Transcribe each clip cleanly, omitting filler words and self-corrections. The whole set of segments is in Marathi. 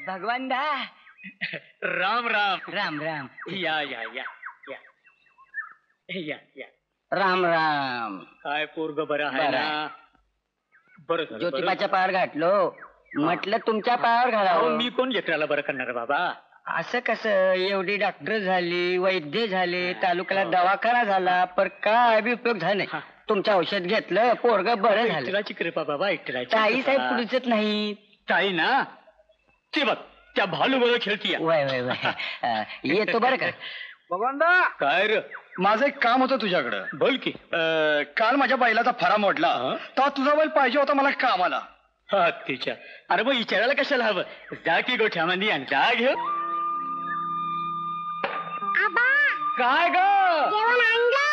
भगवान दा राम राम राम राम. या या या या या या. राम राम. काय पोरग बरं आहे बरं ना? आहे. बरं झालं, ज्योतिबाच्या बरं पायावर घातलो. म्हटलं तुमच्या पायावर झालं. अहो, घालावं. मी कोण लेकराला बरं करणार बाबा? असं कसं? एवढी डॉक्टर झाली, वैद्य झाले, तालुक्याला दवाखाना झाला, पर काय बी उपयोग झाला नाही. तुमचं औषध घेतलं, पोरग बरं झालं. इटलाची कृपा बाबा, इटलाची ताई साहेब कृपा. पुढचत नाही. ताई ना, ते बघ त्या भालू बरोबर खेळतीय. वय वय वय. येतो बरं का. भगवानदा, काय रे? माझं एक काम होतं तुझ्याकडं. बोल की. काल माझ्या बैलाचा फरा मोडला, तेव्हा तुझा बैल पाहिजे होता मला कामाला. हा तिच्या. अरे मग विचारायला कशाला हवं? जा की गोठ्यामध्ये आणि जा घेऊ. आबा, काय ग? जेवण आणलं.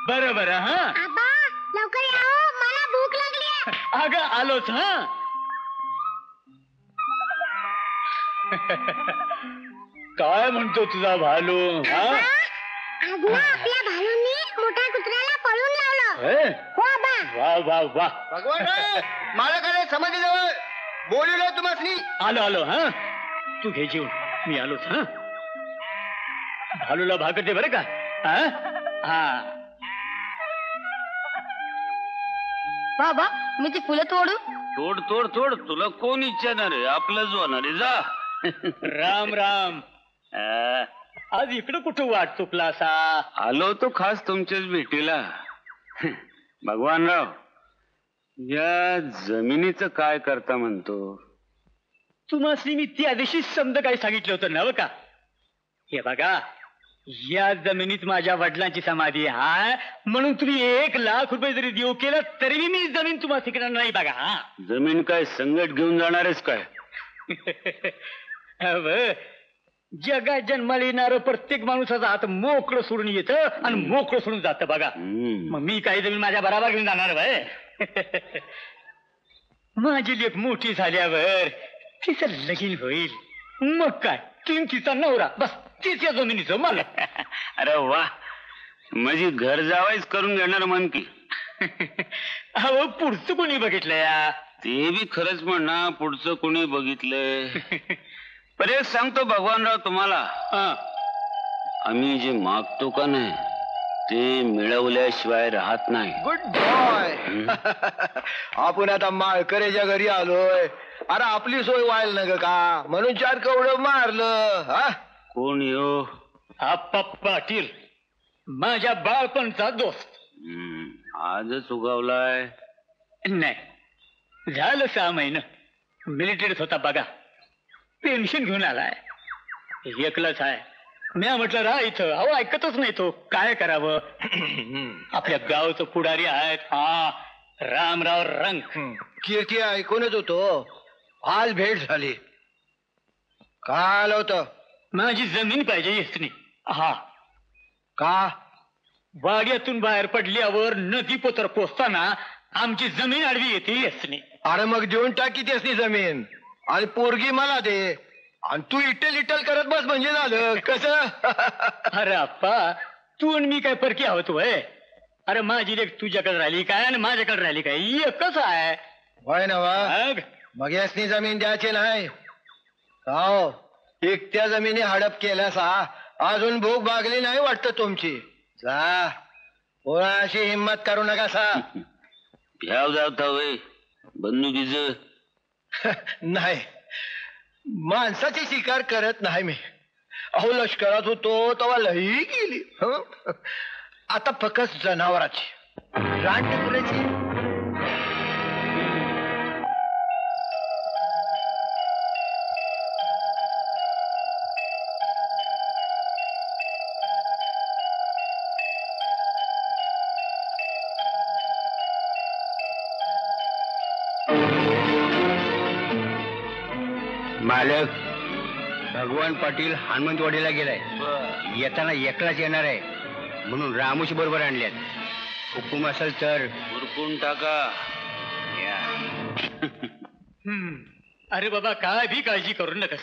बरं बरं. हा आबा, लवकर या हो, मला भूक लागली. अगं आलोच. हा काय म्हणतो तुझा भालू? हा आज ना आपल्या भालूंनी मोठ्या कुत्र्याला पळून लावलं. हे? हो आबा. वा वा वा. भगवान माझ्याकडे समाधी जवळ बोलवलं तुम्हाला. आलो आलो. हा तू घे जेवून, मी आलोच. हा भालूला भाकर दे बरं का. हा हा. बाबा, मी ती फुलं तोडू? तोड तोड तोड, तुला कोण इच्छाणार आहे? आपलंच होणार आहे. जा. राम राम. आज इकडं कुठं वाट चुकला असा? आलो तो खास तुमच्याच भेटीला. भगवानराव, या जमिनीचं काय करता म्हणतो? तुम्हाला मी त्या दिवशी समज काही सांगितलं होतं नव का? हे बघा, या जमिनीत माझ्या वडिलांची समाधी आहे, म्हणून तुम्ही 1,00,000 जरी देऊ केलं तरी मी जमीन तुम्हाला शिकणार नाही. बघा. हा जमीन काय संकट घेऊन जाणारच काय? जगात जन्माला येणारं प्रत्येक माणूसाचा हात मोकळं सोडून येतं आणि मोकळं सोडून जातं. बघा, मग मी काही जमीन माझ्या बराबर घेऊन जाणार बाय. माझी लेक मोठी झाल्यावर तिचं लगीन होईल, मग काय किमतीचा नवरा, बस तिच्या जमिनीचं मला. अरे वा, म्हणजे घर जावायच करून घेणार मन की. अहो, पुढचं कोणी बघितलं या? ते बी खरंच म्हणा, पुढचं कोणी बघितलंय. पण एक सांगतो भगवानराव तुम्हाला, आम्ही जे मागतो का नाही ते मिळवल्याशिवाय राहत नाही. Good boy. आपण आता माळकरेच्या घरी आलोय. अरे आपली सोय व्हायला नग का, म्हणून 4 कवडं मारलं. हा कोण येऊ? आप्पा पाटील, माझ्या बाळपणचा दोस्त. आजच उगवलाय? नाही, झालं 6 महिने. मिलिटरीत होता बघा, पेन्शन घेऊन आलाय. एकलाच आहे. मी म्हटलं राह इथं. अहो ऐकतच नाही तो. काय करावं? आपल्या गावचं पुढारी आहेत, हा रामराव रंग. कीर्ती ऐकूनच होतो, आज भेट झाली. काय आलं होतं? माझी जमीन पाहिजे यसनी. हा का? वाड्यातून बाहेर पडल्यावर नदी पोतर पोचताना आमची जमीन आडवी येते यसनी. अरे मग देऊन टाकी त्यासनी जमीन आणि पोरगी मला दे, आणि तू इटल इटल करत बस म्हणजे झालं. कसं? अरे अप्पा, तू आणि मी काय परकी आहोत वय? अरे माझी लेक तुझ्याकडे राहिली काय आणि माझ्याकडे राहिली काय? एकच आहे. होय ना वा? मग मग यासनी जमीन द्यायची नाही. हो, एकट्या जमिनी हडप केल्यासा अजून भूक भागली नाही वाटत तुमची. जा, कोणाशी हिंमत करू नका सा. घ्याव जावता वय बंदुकीच? नाही, माणसाची शिकार करत नाही मी. अहो लष्करात होतो तेव्हा लई गेली. आता फक्त जनावराची, रानडुकराची. मालक, भगवान पाटील हनुमंतवाडीला गेलाय. येताना एकलाच येणार आहे, म्हणून रामूशी बरोबर आणल्यात. हुकूम असेल तर उरकून टाका. अरे बाबा, काय भी काळजी करू नका.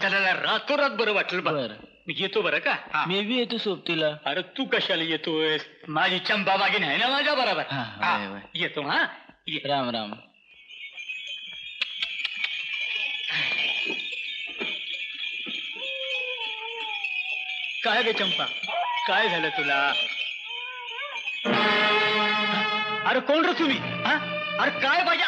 त्याला रातोरात बरं वाटलं. बरं, मी येतो बरं का? मी बी येतो सोबतीला. अरे तू कशाला येतोयस? माझी चंपा बागीन आहे ना माझ्या बरोबर. येतो. हा, राम राम. काय गे चंपा, काय झालं तुला? अरे कोण रे तुम्ही? अरे काय पाहिजे?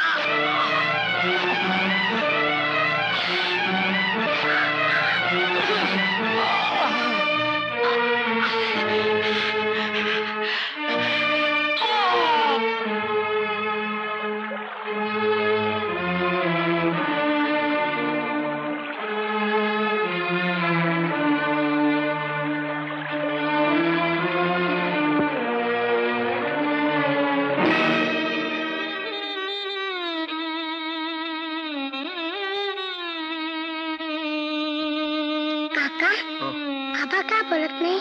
काका आबा का बोलत नाही?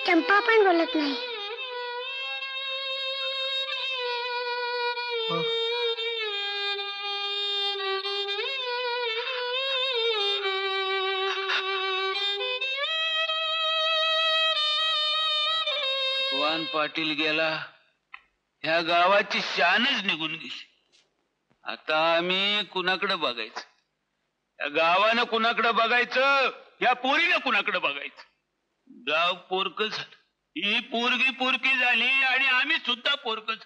चंपा पण बोलत नाही. भगवान पाटील गेला, ह्या गावाची शानच निघून गेली. आता आम्ही कुणाकडे बघायचं? या गावानं कुणाकडे बघायचं? या पोरीनं कुणाकडे बघायचं? गाव पोरक झालं, ही पोरगी पोरकी झाली आणि आम्ही सुद्धा पोरकच.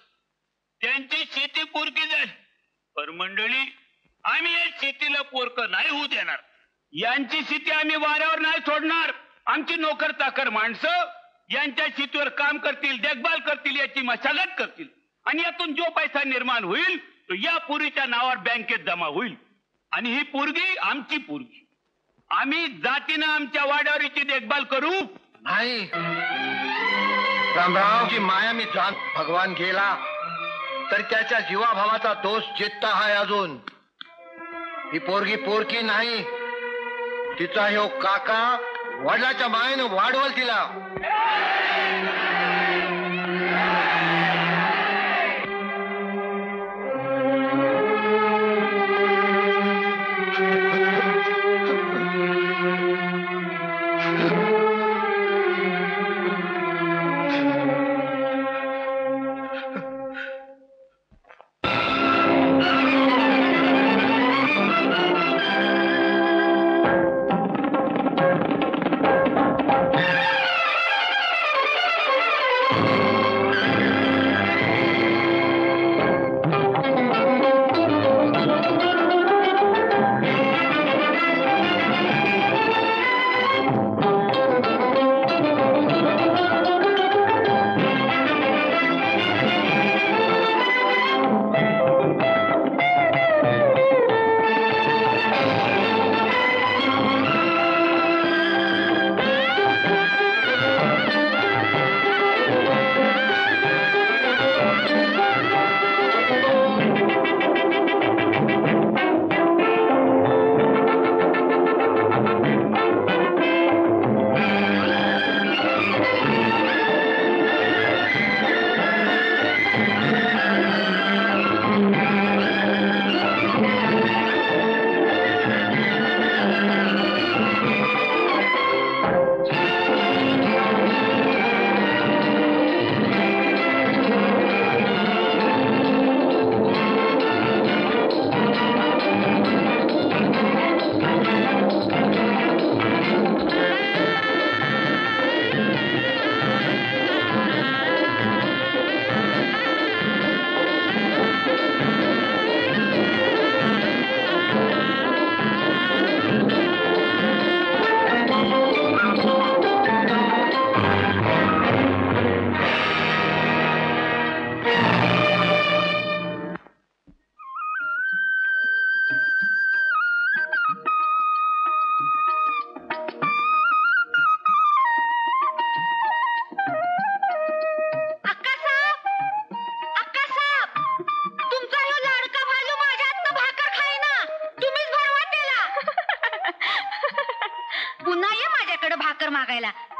त्यांची शेती पोरकी झाली. पर मंडळी, आम्ही या शेतीला पोरक नाही होऊ देणार. यांची शेती आम्ही वाऱ्यावर नाही सोडणार. आमची नोकर चाकर माणसं यांच्या शेतीवर काम करतील, देखभाल करतील, याची मशागत करतील आणि यातून जो पैसा निर्माण होईल तो या पोरीच्या नावावर बँकेत जमा होईल. आणि ही पोरगी आमची पोरगी. आम्ही जातीनं आमच्या वाड्यावरीची देखभाल करू. नाही रामरावची माया मी जाण. भगवान गेला तर त्याच्या जीवाभावाचा दोष जित्ता आहे अजून. ही पोरगी पोरकी नाही, तिचा ह्यो काका वडिलाच्या मायेनं वाढवल तिला.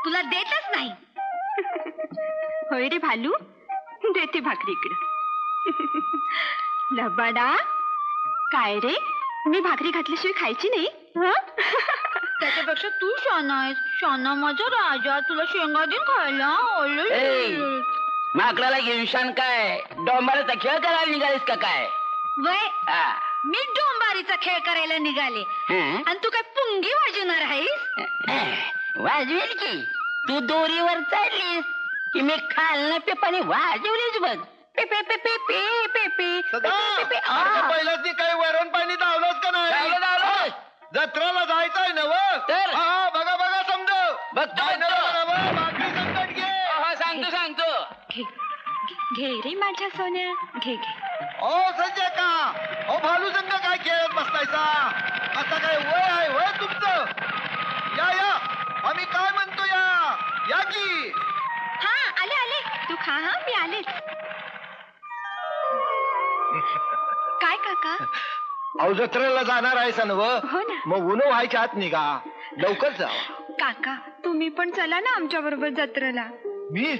तुला देतच नाही. होय रे भालू, देते भाकरी इकडे. लबाडा, काय रे, मी भाकरी घातल्याशिवाय खायची नाही? त्याच्यापेक्षा तू शाना आहेस. शाना माझा राजा, तुला शेंगा देऊन खायला. माकडाला घेऊन शान काय डोंबाराचा खेळ करायला निघालीस का काय? वय मी डोंबारीचा खेळ करायला निघाले आणि तू काय पुंगी वाजवणार आहेस? वाजवेल की तू दोरीवर चढलीस की मी खालनं पिपाने वाजवलीच बघ पे पे पे पे पे पे पे पे पे पहिलाच ती काही वरण पाणी धावलंच का नाही? जत्रेला जायचंय ना तर? बघा बघा समज बघतो. संकट घे. सांगतो घे घे रे माझ्या सोन्या, घे घे. ओ संजय का ओ भालू संघ काय खेळत बसतायचा? आता काय वय आहे वय तुमचं? या आम्ही काय म्हणतो या की. हा आले आले, तू खा हा, मी आले. काय काका? अहो जत्रेला जाणार आहे सनव. हो ना. मग उन्हा व्हायच्या आत निघा, लवकर जा. काका तुम्ही पण चला ना आमच्या बरोबर जत्रेला. मी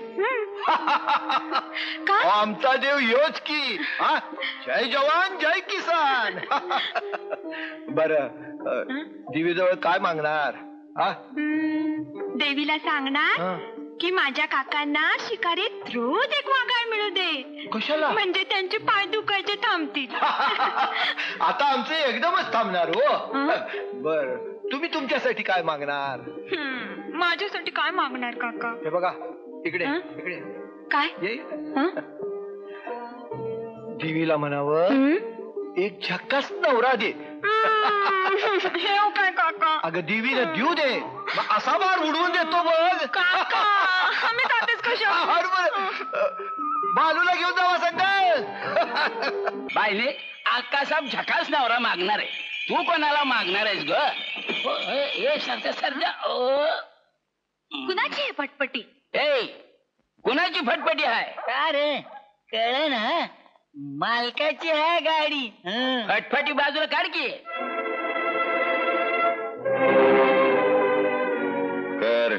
का? आमचा देव योच की. जय जवान जय किसान. बर देवीजवळ काय मागणार? देवीला सांगणार की माझ्या काकांना शिकारीत रोज एक वाघाळ मिळू दे. कशाला? म्हणजे त्यांचे पाय दुखायचे थांबतील. आता आमचं एकदमच थांबणार हो. बर तुम्ही तुमच्यासाठी काय मागणार? माझ्यासाठी काय मागणार काका? हे बघा इकडे इकडे काय? ये. देवीला म्हणावं एक झक्कास नवरा दे. हे हो काय काका? अगं देवीला देऊ दे, मग असा मार उडवून देतो बघ. काका आम्ही जातेच कशा? बालूला घेऊन जावा संघ. बायले आकाशात झकास नवरा मागणार आहे, तू कोणाला मागणार आहेस ग? सरजा कुणाची आहे पटपटी? ए कुणाची फटफटी आहे? का रे कळ ना, मालकाची आहे गाडी. फटफटी बाजूला काढ की. कर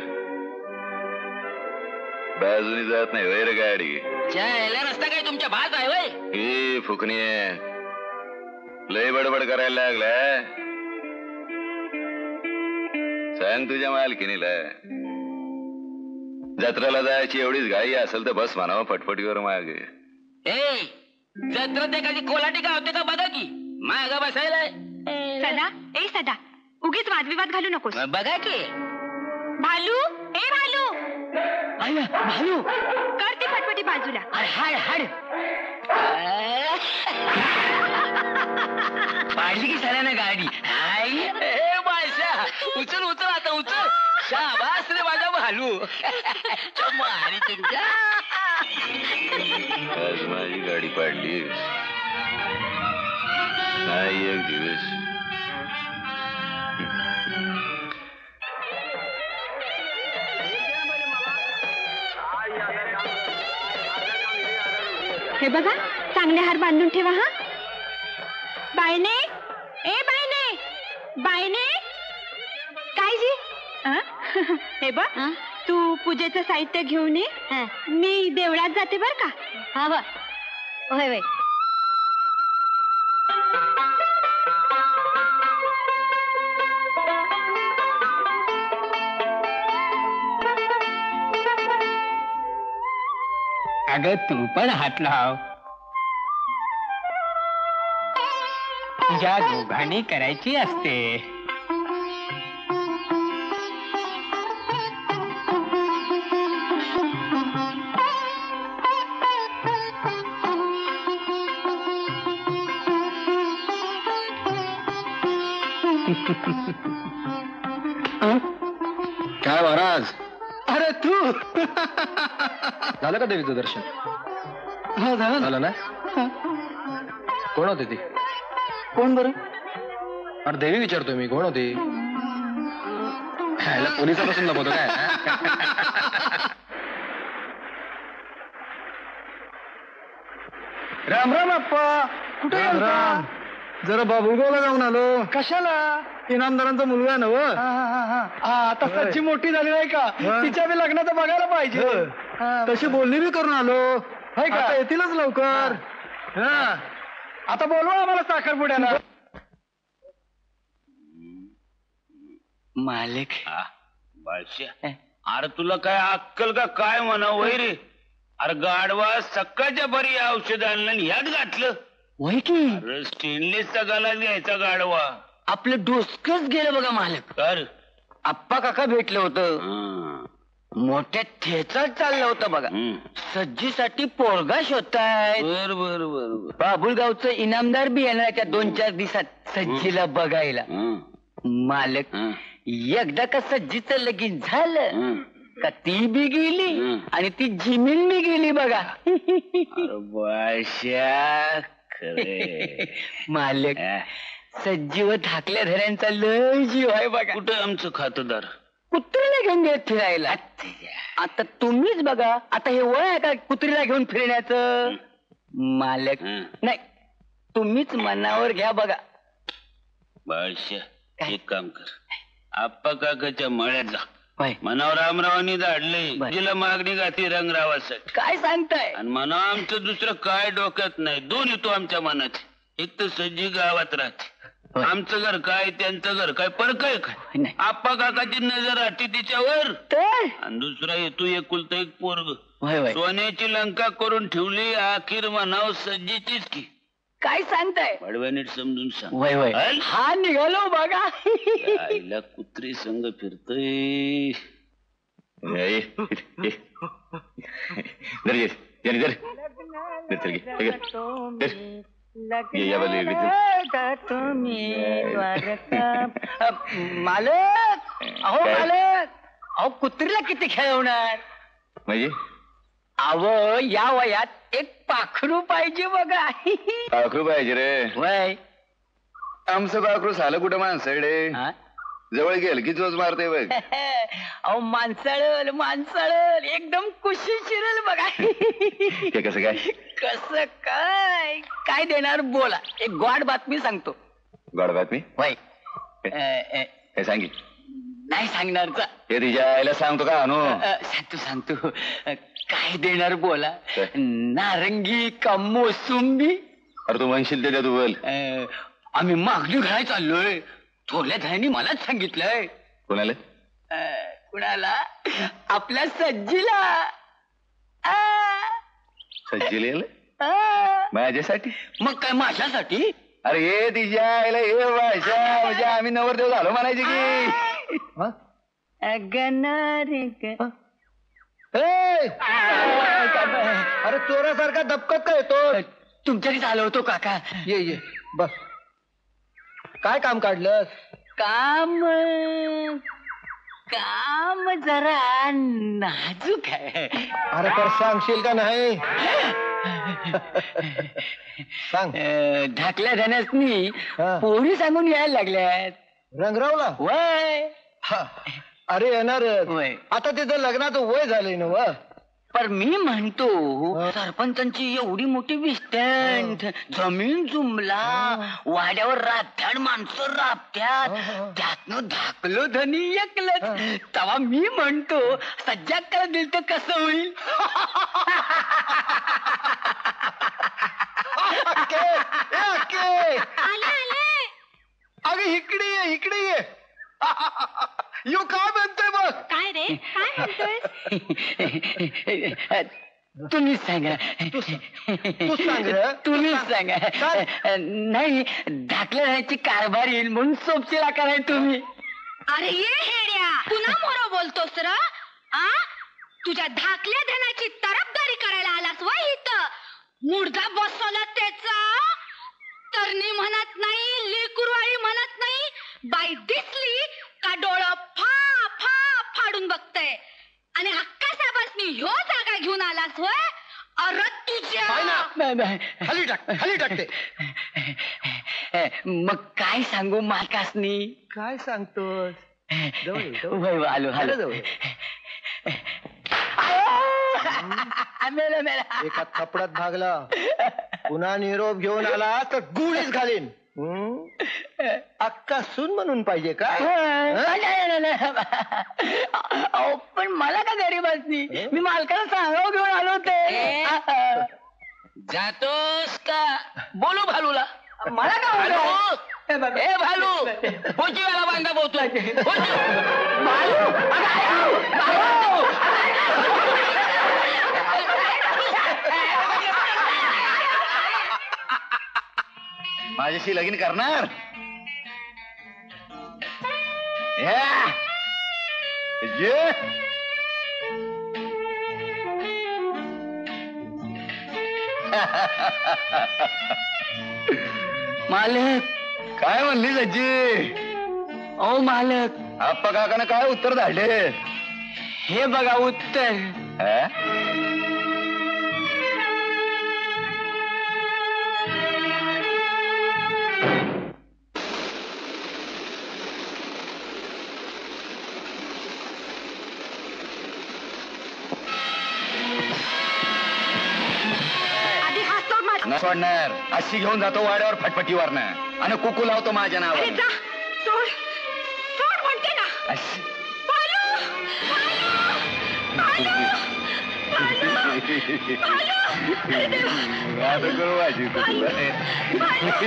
बाजूनी जात नाही वैर गाडी. जायला रस्ता काय तुमच्या भात आहे वय? ही फुकणी आहे, लय बडबड करायला लागलाय. सांग तुझ्या मालकीनीला जत्रेला जायची एवढीच घाई असेल तर बस म्हणावं फटफटीवर मागे. ए जत्रेत एखादी कोलाटी का होते का बघा की, माग बसायला. सदा ए सदा उगीच वादविवाद घालू नकोस. बघा की. भालू ए भालू भालू कर ती फटफटी बाजूला. हाड हाड पाडली की साऱ्यानं गाडी. ए बायशा उचल उचल आता उचल. शाबास रे माझा भालू. मारी तुमच्या. आज माझी गाडी पाडली नाही एक दिवस. हे बघा चांगले हार बांधून ठेवा हा. बायने ए बायने बायने काय जी? हे बघ तू पूजेचं साहित्य घेऊन ये, मी देवळात जाते बर का. हा बा होय होय. अगं तू पण हात लाव. तुझ्या दोघांनी करायची असते. काय महाराज? अरे तू झालं का देवीचं दर्शन? हा झालं ना? कोण होते ती? कोण बरं? अरे देवी विचारतोय मी, कोण होती? पोलिसापासून लपवतो काय? राम राम अप्पा. कुठे राम. जरा बाबुगावला जाऊन आलो. कशाला? इनामदारांचा मुलगा नव. आता सच्ची मोठी झाली नाही का? तिच्या बी लग्नाचं बघायला पाहिजे. तशी बोलणी बी करून आलो. हाय का? आता येतीलच लवकर. आता बोलवा आम्हाला साखरपुड्याला. मालक बादशा अरे तुला काय अक्कल का काय म्हणा वय रे? अरे गाडवा सकाळच्या बरी औषध आणलं आणि ह्यात घातलं. वय की अरे स्टेनलेसचा गाला घ्यायचा गाडवा. आपलं डोसकच गेलं बघा मालक. कर आप्पा काका भेटलं होतं. हा. मोठ्या ठेचात चाललं होतं बघा. हं. सज्जीसाठी पोरगा शोधताय. बर बर बर बर. बाबुलगावचं इनामदार बी येणार त्या 2-4 दिवसात सज्जीला बघायला. हं. मालक हं. एकदा का सज्जीचं लगीन झालं हं. का ती बी गेली हं. आणि ती जिमीन बी गेली बघा. अरे बादशाह, खरे. मालक हा. सज्जी व धाकल्या धऱ्यांचा लय जीव आहे बघा. कुठं आमचं खातदार? कुत्रीला घेऊन गेले फिरायला. आता तुम्हीच बघा, आता हे वय आहे का कुत्रीला घेऊन फिरण्याचं? मालक हं. नाही, तुम्हीच मनावर घ्या बघा. बादशाह, एक काम कर, आप्पा काकाच्या मळ्यात जा. होय. मनावर रामरावांनी धाडलंय बर. जिला मागणी गाती रंगरावासाठी. काय सांगताय? आणि म्हणा आमचं दुसरं काय डोक्यात नाही. दोन येतो आमच्या मनात. एक तर सज्जी गावात राहते. होय. आमचं घर काय, त्यांचं घर काय, पर काय काय. नाही. आप्पा काकाची नजर राहते तिच्यावर. तर आणि दुसरा येतो एकुलता एक पोरग. होय होय. सोन्याची लंका करून ठेवली. अखेर म्हणाव सज्जीचीच की. काय सांगताय? वाढव्या नीट समजून सांग. होय होय. हल? हा निघालो बघा. आईला कुत्री संग फिरतय. मालक अहो मालक अहो कुत्रीला किती खेळवणार? म्हणजे अहो या वयात एक पाखरू पाहिजे बघा. पाखरू पाहिजे रे. वय आमचं पाखरू झालं कुठं माणसाकडे हा? जवळ गेल की चोच मारते बघ. अहो माणसाळल माणसाळल एकदम कुशी शिरल बघा. ते कसं काय? कसं काय काय देणार बोला. एक गोड बातमी सांगतो. गोड बातमी? वय हे सांगी. नाही सांगणार का? हे तिच्या आईला सांगतो का आणू? सांगतो सांगतो. काय देणार बोला. काय? नारंगी का मोसुंबी? अरे तू म्हणशील ते तू बोल. आम्ही मागणी घालायला चाललोय. थोरल्या धायांनी मलाच सांगितलंय. कोणाला? कुणाला? आपल्या सज्जीला. सज्जी लिहिलं आ. माझ्यासाठी? मग काय माझ्यासाठी? अरे हे तिच्या आईला हे भाषा म्हणजे आम्ही नवरदेव झालो म्हणायचे की. अरे चोरासारखा दबकत काय तो? तुमच्याकडे आलो होतो काका. ये बस. काय काम काढलं? काम काम जरा नाजूक आहे. अरे तर सांगशील का नाही? सांग. ढाकल्या धन्यासनी हा. पोरी सांगून यायला लागल्यात. रंगरावला? वय हा. अरे येणार होय. आता तिथं लग्नाचं वय झालंय ना व. पर मी म्हणतो हा. सरपंचांची एवढी मोठी विस्टंट जमीन जुमला वाड्यावर राबत्याड माणसं राबत्यात त्यातनं धाकलो धनी एकलंच. तेव्हा मी म्हणतो सज्जात करा दिल तर कसं होईल? अगे इकडे ये यो काय म्हणतोय बघ. काय रे काय म्हणतोय? तुम्हीच सांगा. तू सांग रे. तुम्हीच सांगा. नाही धाकल्या राहायची कारभार येईल म्हणून सोपशीला कराय तुम्ही. अरे ये हेड्या पुन्हा मोर बोलतोस र. आ तुझ्या धाकल्या धनाची तरफदारी करायला आलास व इथं. मुर्दा बसवला त्याचा. तरणी म्हणत नाही लेकुरवाळी म्हणत नाही. बाई दिसली का डोळं फा फा फाडून बघतय. आणि हक्का साहेबांनी ह्यो जागा घेऊन आलास होय. अरे तुझ्या खाली टाकते. मग काय सांगू मालकासनी? काय सांगतोस? वय आलो आलो. जवळ. मेला मेला. एका थपडात भागला. पुन्हा निरोप घेऊन आला तर गुळीच घालीन. अक्का सून म्हणून पाहिजे का? अहो पण मला का गरीबासनी? मी मालकाला सांगावं घेऊन आलो होते. जातोस का? बोलू भालूला. मला का भालू? ए भालू पोची वाला बांधा बोलतोय. भालू भालू. माझ्याशी लगीन करणार? ये मालक काय म्हणली सज्जी? ओ मालक, आप्पा काकानं काय उत्तर धाडले? हे बघा उत्तर. आधी हात सोड माझा. नाही सोडणार. अशी घेऊन जातो वाड्यावर फटफटीवरनं आणि कुकू लावतो माझ्या अरे नावावर. जा, सोड सोड म्हणते ना. अशी. बालू, बालू, बालू, बालू, बालू. अरे देवा. आता करू माझी बालू,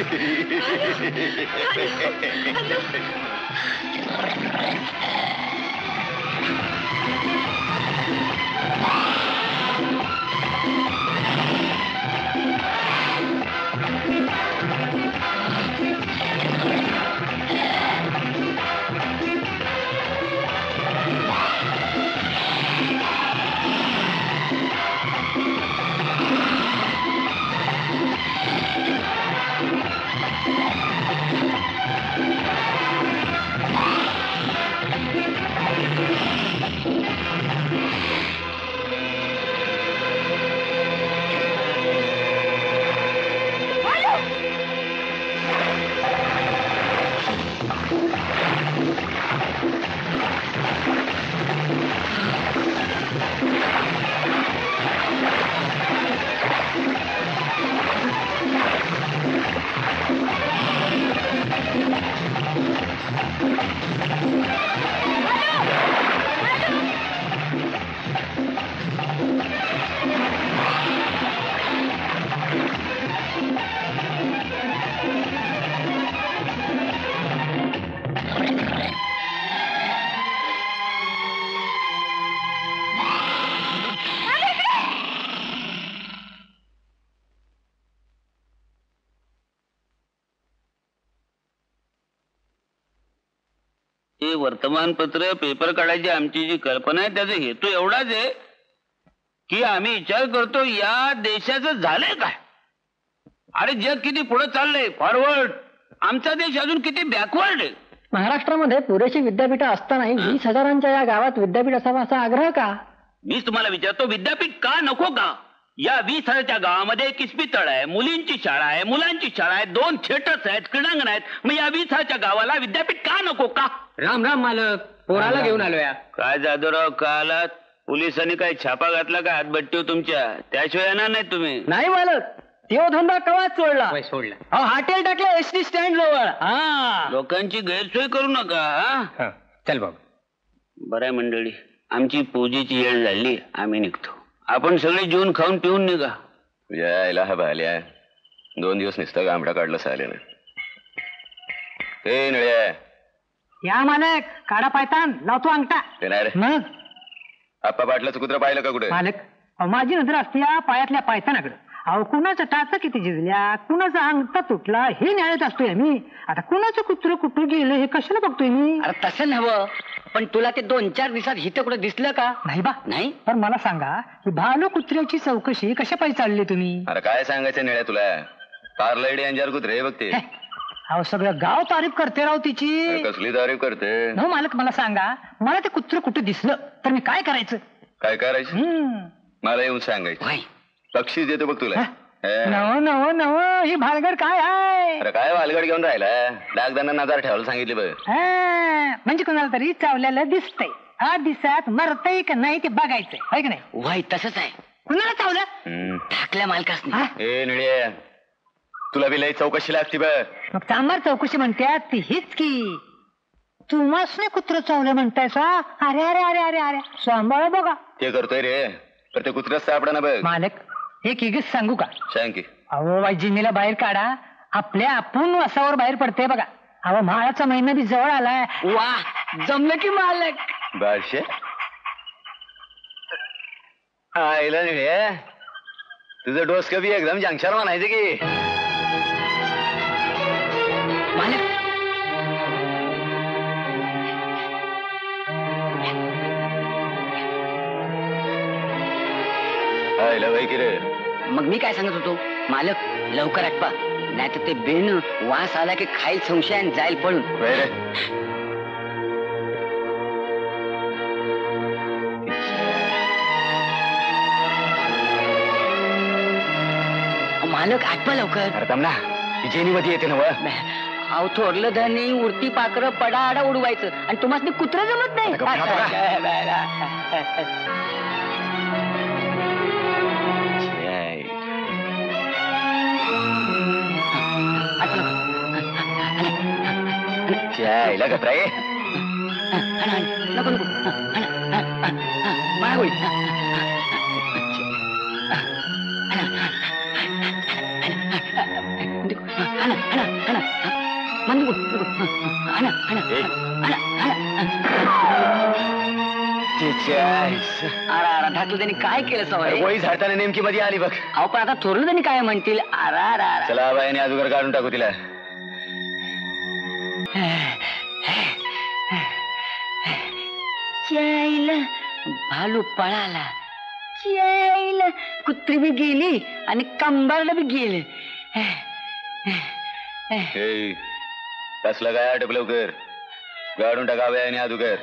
हे वर्तमानपत्र पेपर काढायची आमची जी कल्पना आहे त्याचा हेतू एवढाच आहे की आम्ही विचार करतो या देशाचं झालंय काय. अरे जग किती पुढे चाललंय फॉरवर्ड, आमचा देश अजून किती बॅकवर्ड आहे. महाराष्ट्रामध्ये पुरेशी विद्यापीठं असतानाही 20,000 या गावात विद्यापीठ असावा असा आग्रह का? मीच तुम्हाला विचारतो विद्यापीठ का नको का? या 20,000च्या गावामध्ये एक इस्पितळ आहे, मुलींची शाळा आहे, मुलांची शाळा आहे, 2 थिएटर्स आहेत, क्रीडांगण आहेत. मग या 20,000च्या गावाला विद्यापीठ का नको का? राम राम मालक, पोराला घेऊन आलोया. काय जाधवराव का आलात? पोलिसांनी काय छापा घातला का हातभट्टीव तुमच्या? त्याशिवाय येणार नाही तुम्ही. नाही मालक, तो धंदा कवाच सोडला. हॉटेल टाकलं एसटी स्टँड जवळ. हा, लोकांची गैरसोय करू नका. हा? चल बाबा. बरं आहे मंडळी, आमची पूजेची वेळ झाली, आम्ही निघतो. आपण सगळे जेवून खाऊन पिऊन निघा. यायला हा भाल्या 2 दिवस नुसतं गामडा काढलं साल्यानं. ए नळ्या, या मालक, काढा पायतान, लावतो अंगठा. ते नाही रे. मग आप्पा पाटलाचं कुत्र पाहिलं का कुठे? मालक, माझी नजर असते या पायातल्या पायतानाकडे. अहो, कुणाचं टाच किती झिजल्या, कुणाचा अंगठा तुटला हे न्यायत असतोय मी. आता कुणाचं कुत्र कुठं गेलं हे कशाला बघतोय मी? अरे तसं नव्हं, पण तुला ते 2-4 दिवसात हिथं कुठं दिसलं का? नाही बा. नाही. पण मला सांगा, ही भालू कुत्र्याची चौकशी कशा पाहिजे चालली तुम्ही? अरे काय सांगायचं निळ्या तुला? कारलाईडी अंजार कुत्रे बघते. अहो, सगळं गाव तारीफ करते राव तिची. कसली तारीफ करते? हो मालक, मला सांगा, मला ते कुत्र कुठं दिसलं तर मी काय करायचं? काय करायचं? मला येऊन सांगायचं. बक्षीस देतो बघ तुला. नव नव नव, ही भानगड काय आहे? अरे काय वालगड घेऊन राहिला? डागदाना नजर ठेवायला सांगितले बघ. म्हणजे कुणाला तरी चावल्याला दिसतंय. 8 दिवसात मरतय का नाही ते बघायचंय, होय की नाही? वाई तसंच आहे. कुणाला चावलं? ठाकल्या मालकासनी. ए निळे, तुला बी लई चौकशी लागते बघ. मग चांबार चौकशी म्हणतात ती हीच की. तुम्हाला कुत्र चावलं म्हणतायसा? अरे अरे अरे अरे अरे, सांभाळ बघा. ते करतोय रे, तर ते कुत्रच सापडा ना बघ. मालक, एक इगच सांगू का? सांग की. अहो, वाईजिनीला बाहेर काढा, आपल्या आपण वसावर बाहेर पडते बघा. अहो, म्हाळाचा महिना बी जवळ आलाय. वा, जमलं की मालक. बादशे आईला निळे, तुझं डोस कधी एकदम जंक्शन म्हणायचं की. मालक की रे मग मी काय सांगत होतो, मालक लवकर आटपा, नाही तर ते बेन वास आला की खाईल संशय आणि जाईल पळून. मालक आटपा लवकर. अरे तमना जेनी मध्ये येते ना. अहो थोरलं धनी उरती पाखरं पडाआडा उडवायचं आणि तुम्हाला कुत्रं जमत नाही. घबराय नको नको मागोई. ढाकलं त्यांनी काय केलं सवय वही झाडताना नेमकी मध्ये आली बघ. अहो पण आता थोरलं त्यांनी काय म्हणतील. चला बाईने अजून काढून टाकू तिला. भालू पळाला, चायला कुत्री बी गेली आणि कंबारला बी गेले. कसलं काय आटप लवकर गाडून टाकावे आणि अधुकर.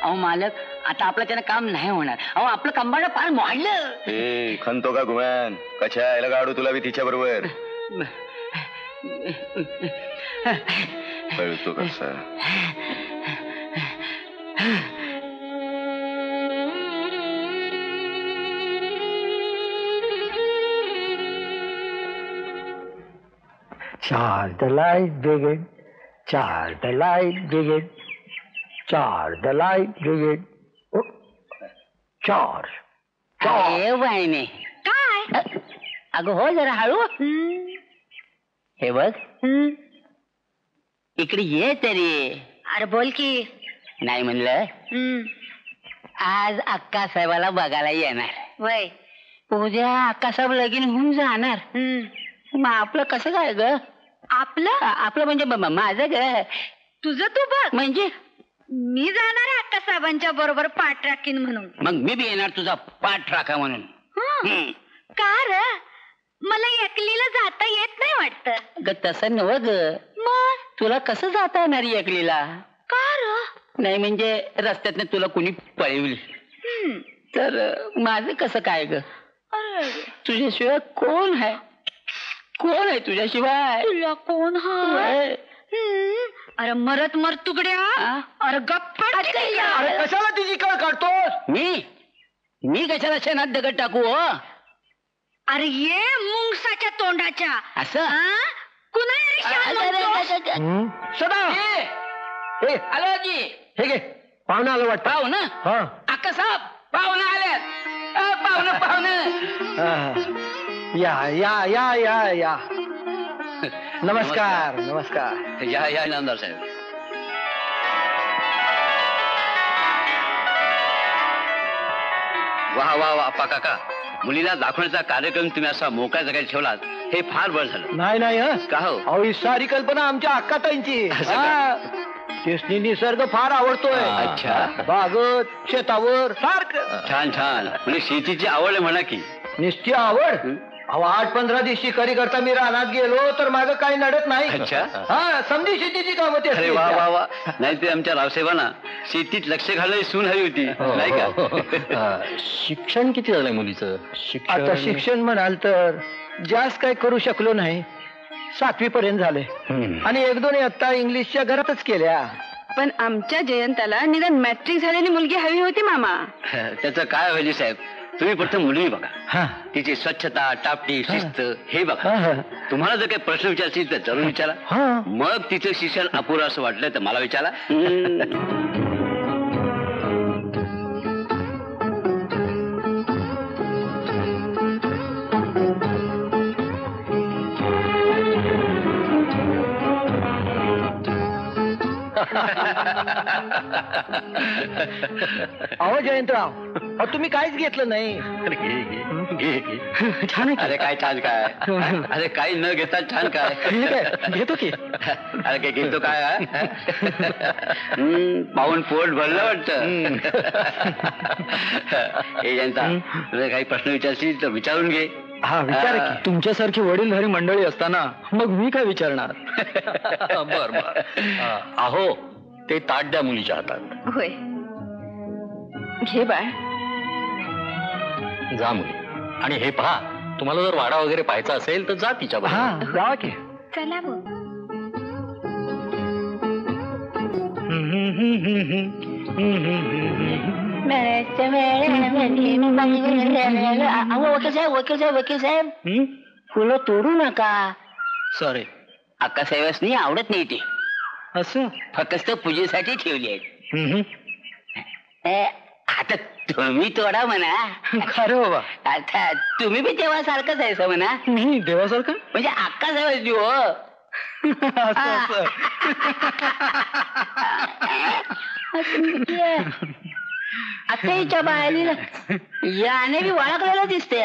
अहो मालक आता आपलं त्यानं काम नाही होणार. अहो आपलं कंबारला पार मोडलं. खंतो का गुमान कशा यायला गाडू तुला बी तिच्या बरोबर. कळतो कसा Charge the light brigade, charge the light brigade, charge the light brigade. Oh, charge. वाईने काय? अगं हो जरा हळू. हे बघ इकडे ये तरी. अरे बोल की. नाही म्हणलं आज अक्का साहेबाला बघायला येणार. वय उद्या अक्का साहेब लगीन होऊन जाणार. मग आपलं कसं काय ग? आपलं आपलं म्हणजे माझं ग. तुझं तू बघ. म्हणजे मी जाणार आहे अक्का साहेबांच्या बरोबर पाठ राखीन म्हणून. मग मी बी येणार तुझा पाठ राखा म्हणून. का र मला एकलीला जाता येत नाही वाटत. ग तसं नव ग. मग तुला कसं जाता येणार एकलीला? का र नाही म्हणजे रस्त्यातनं तुला कुणी पळवली तर माझं कसं काय ग? तुझ्याशिवाय कोण आहे? कोण आहे तुझ्याशिवाय? तुला कोण हाय? अरे मरत मर तुकड्या. अरे गप्प. अरे कशाला तिची कळ काढतोस? मी कशाला शेणात दगड टाकू? हो अरे ये मुंगसाच्या तोंडाच्या. असं सदा आलो जी. हे घे पाहुणा आलं वाटतं. पाहू ना हा अक्का साहेब पाहुणं आल्यात. पाहुणं या या या या या नमस्कार नमस्कार. या या नामदार साहेब. वा वा वा अप्पा काका, मुलीला दाखवण्याचा कार्यक्रम तुम्ही असा मोकळ्या जागेत ठेवलात हे फार बरं झालं. नाही नाही का हो? अहो ही सारी कल्पना आमच्या अक्काताईंची. तेसनी निसर्ग फार आवडतोय. अच्छा. बागत शेतावर सारखं. छान छान. म्हणजे शेतीची आवड आहे म्हणा की. निश्चित आवड. अहो 8-15 दिवशी करी करता मी रानात गेलो तर मागं काही नडत नाही. अच्छा. हा समधी शेतीची कामं ते. अरे वा वा वा. नाही ते आमच्या रावसाहेबांना शेतीत लक्ष घालायला सून हवी होती नाही का? शिक्षण किती झालंय मुलीचं? आता शिक्षण म्हणाल तर जास्त काय करू शकलो नाही. 7वी पर्यंत झाले आणि 1-2 इयत्ता इंग्लिशच्या घरातच केल्या. पण आमच्या जयंताला निदान मॅट्रिक झालेली मुलगी हवी होती मामा. त्याचं काय व्हायचे साहेब, तुम्ही फक्त मुली बघा. तिची स्वच्छता, टापटी, शिस्त हे बघा. तुम्हाला जर काही प्रश्न विचारतील तर जरूर विचारा. मग तिचं शिक्षण अपुरं असं वाटलं तर मला विचारा. अहो जयंतराव, अहो तुम्ही काहीच घेतलं नाही. छान आहे. अरे काय छान काय, अरे काही न घेता छान काय घेतो की. अरे काय घेतो काय, पाहून पोट भरलं वाटतं. हे जयंता, तुला काही प्रश्न विचारशील तर विचारून घे. हा विचार की. तुमच्यासारखी वडीलधारी मंडळी असताना मग मी काय विचारणार. बर बर. अहो ते ताट द्या मुलीच्या हातात. होय, घे बाळ. जा मुली. आणि हे पहा, तुम्हाला जर वाडा वगैरे पाहायचा असेल तर जा तिच्या बरोबर. जावा की. चला बघ. वकील साहेब फुलं तोडू नका. सॉरी. अक्कासाहेबांनी आवडत नाही ते. असं फक्त पूजेसाठी ठेवली आहेत. आता तुम्ही तोडा म्हणा. खरं बाबा. आता तुम्ही बी तेव्हा सारखंच आहे म्हणा. मी देवासारखं म्हणजे अक्कासाहेबांनी हो. आता हिच्या बाहेर याने बी वळखलेलं दिसते.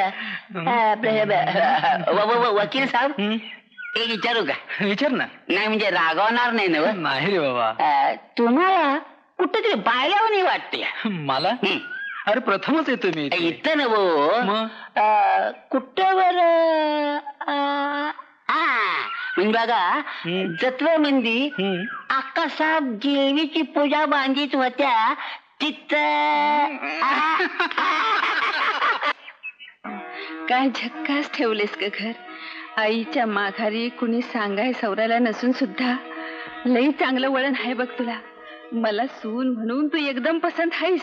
वकील साहेब एक विचारू का? विचार ना. नाही म्हणजे रागवणार नाही ना? नाही रे बाबा. तुम्हाला कुठेतरी बायलावर नाही वाटते मला. अरे प्रथमच येतो मी इथं ना भाऊ. कुठवर म्हणजे बघा, जत्रेमंदी अक्कासाहेब देवीची पूजा बांधित होत्या तिथं. काय झक्कास ठेवलेस ग घर. आईच्या माघारी कुणी सांगाय सवराला नसून सुद्धा लई चांगलं वळण आहे बघ तुला. मला सून म्हणून तू एकदम पसंत आहेस.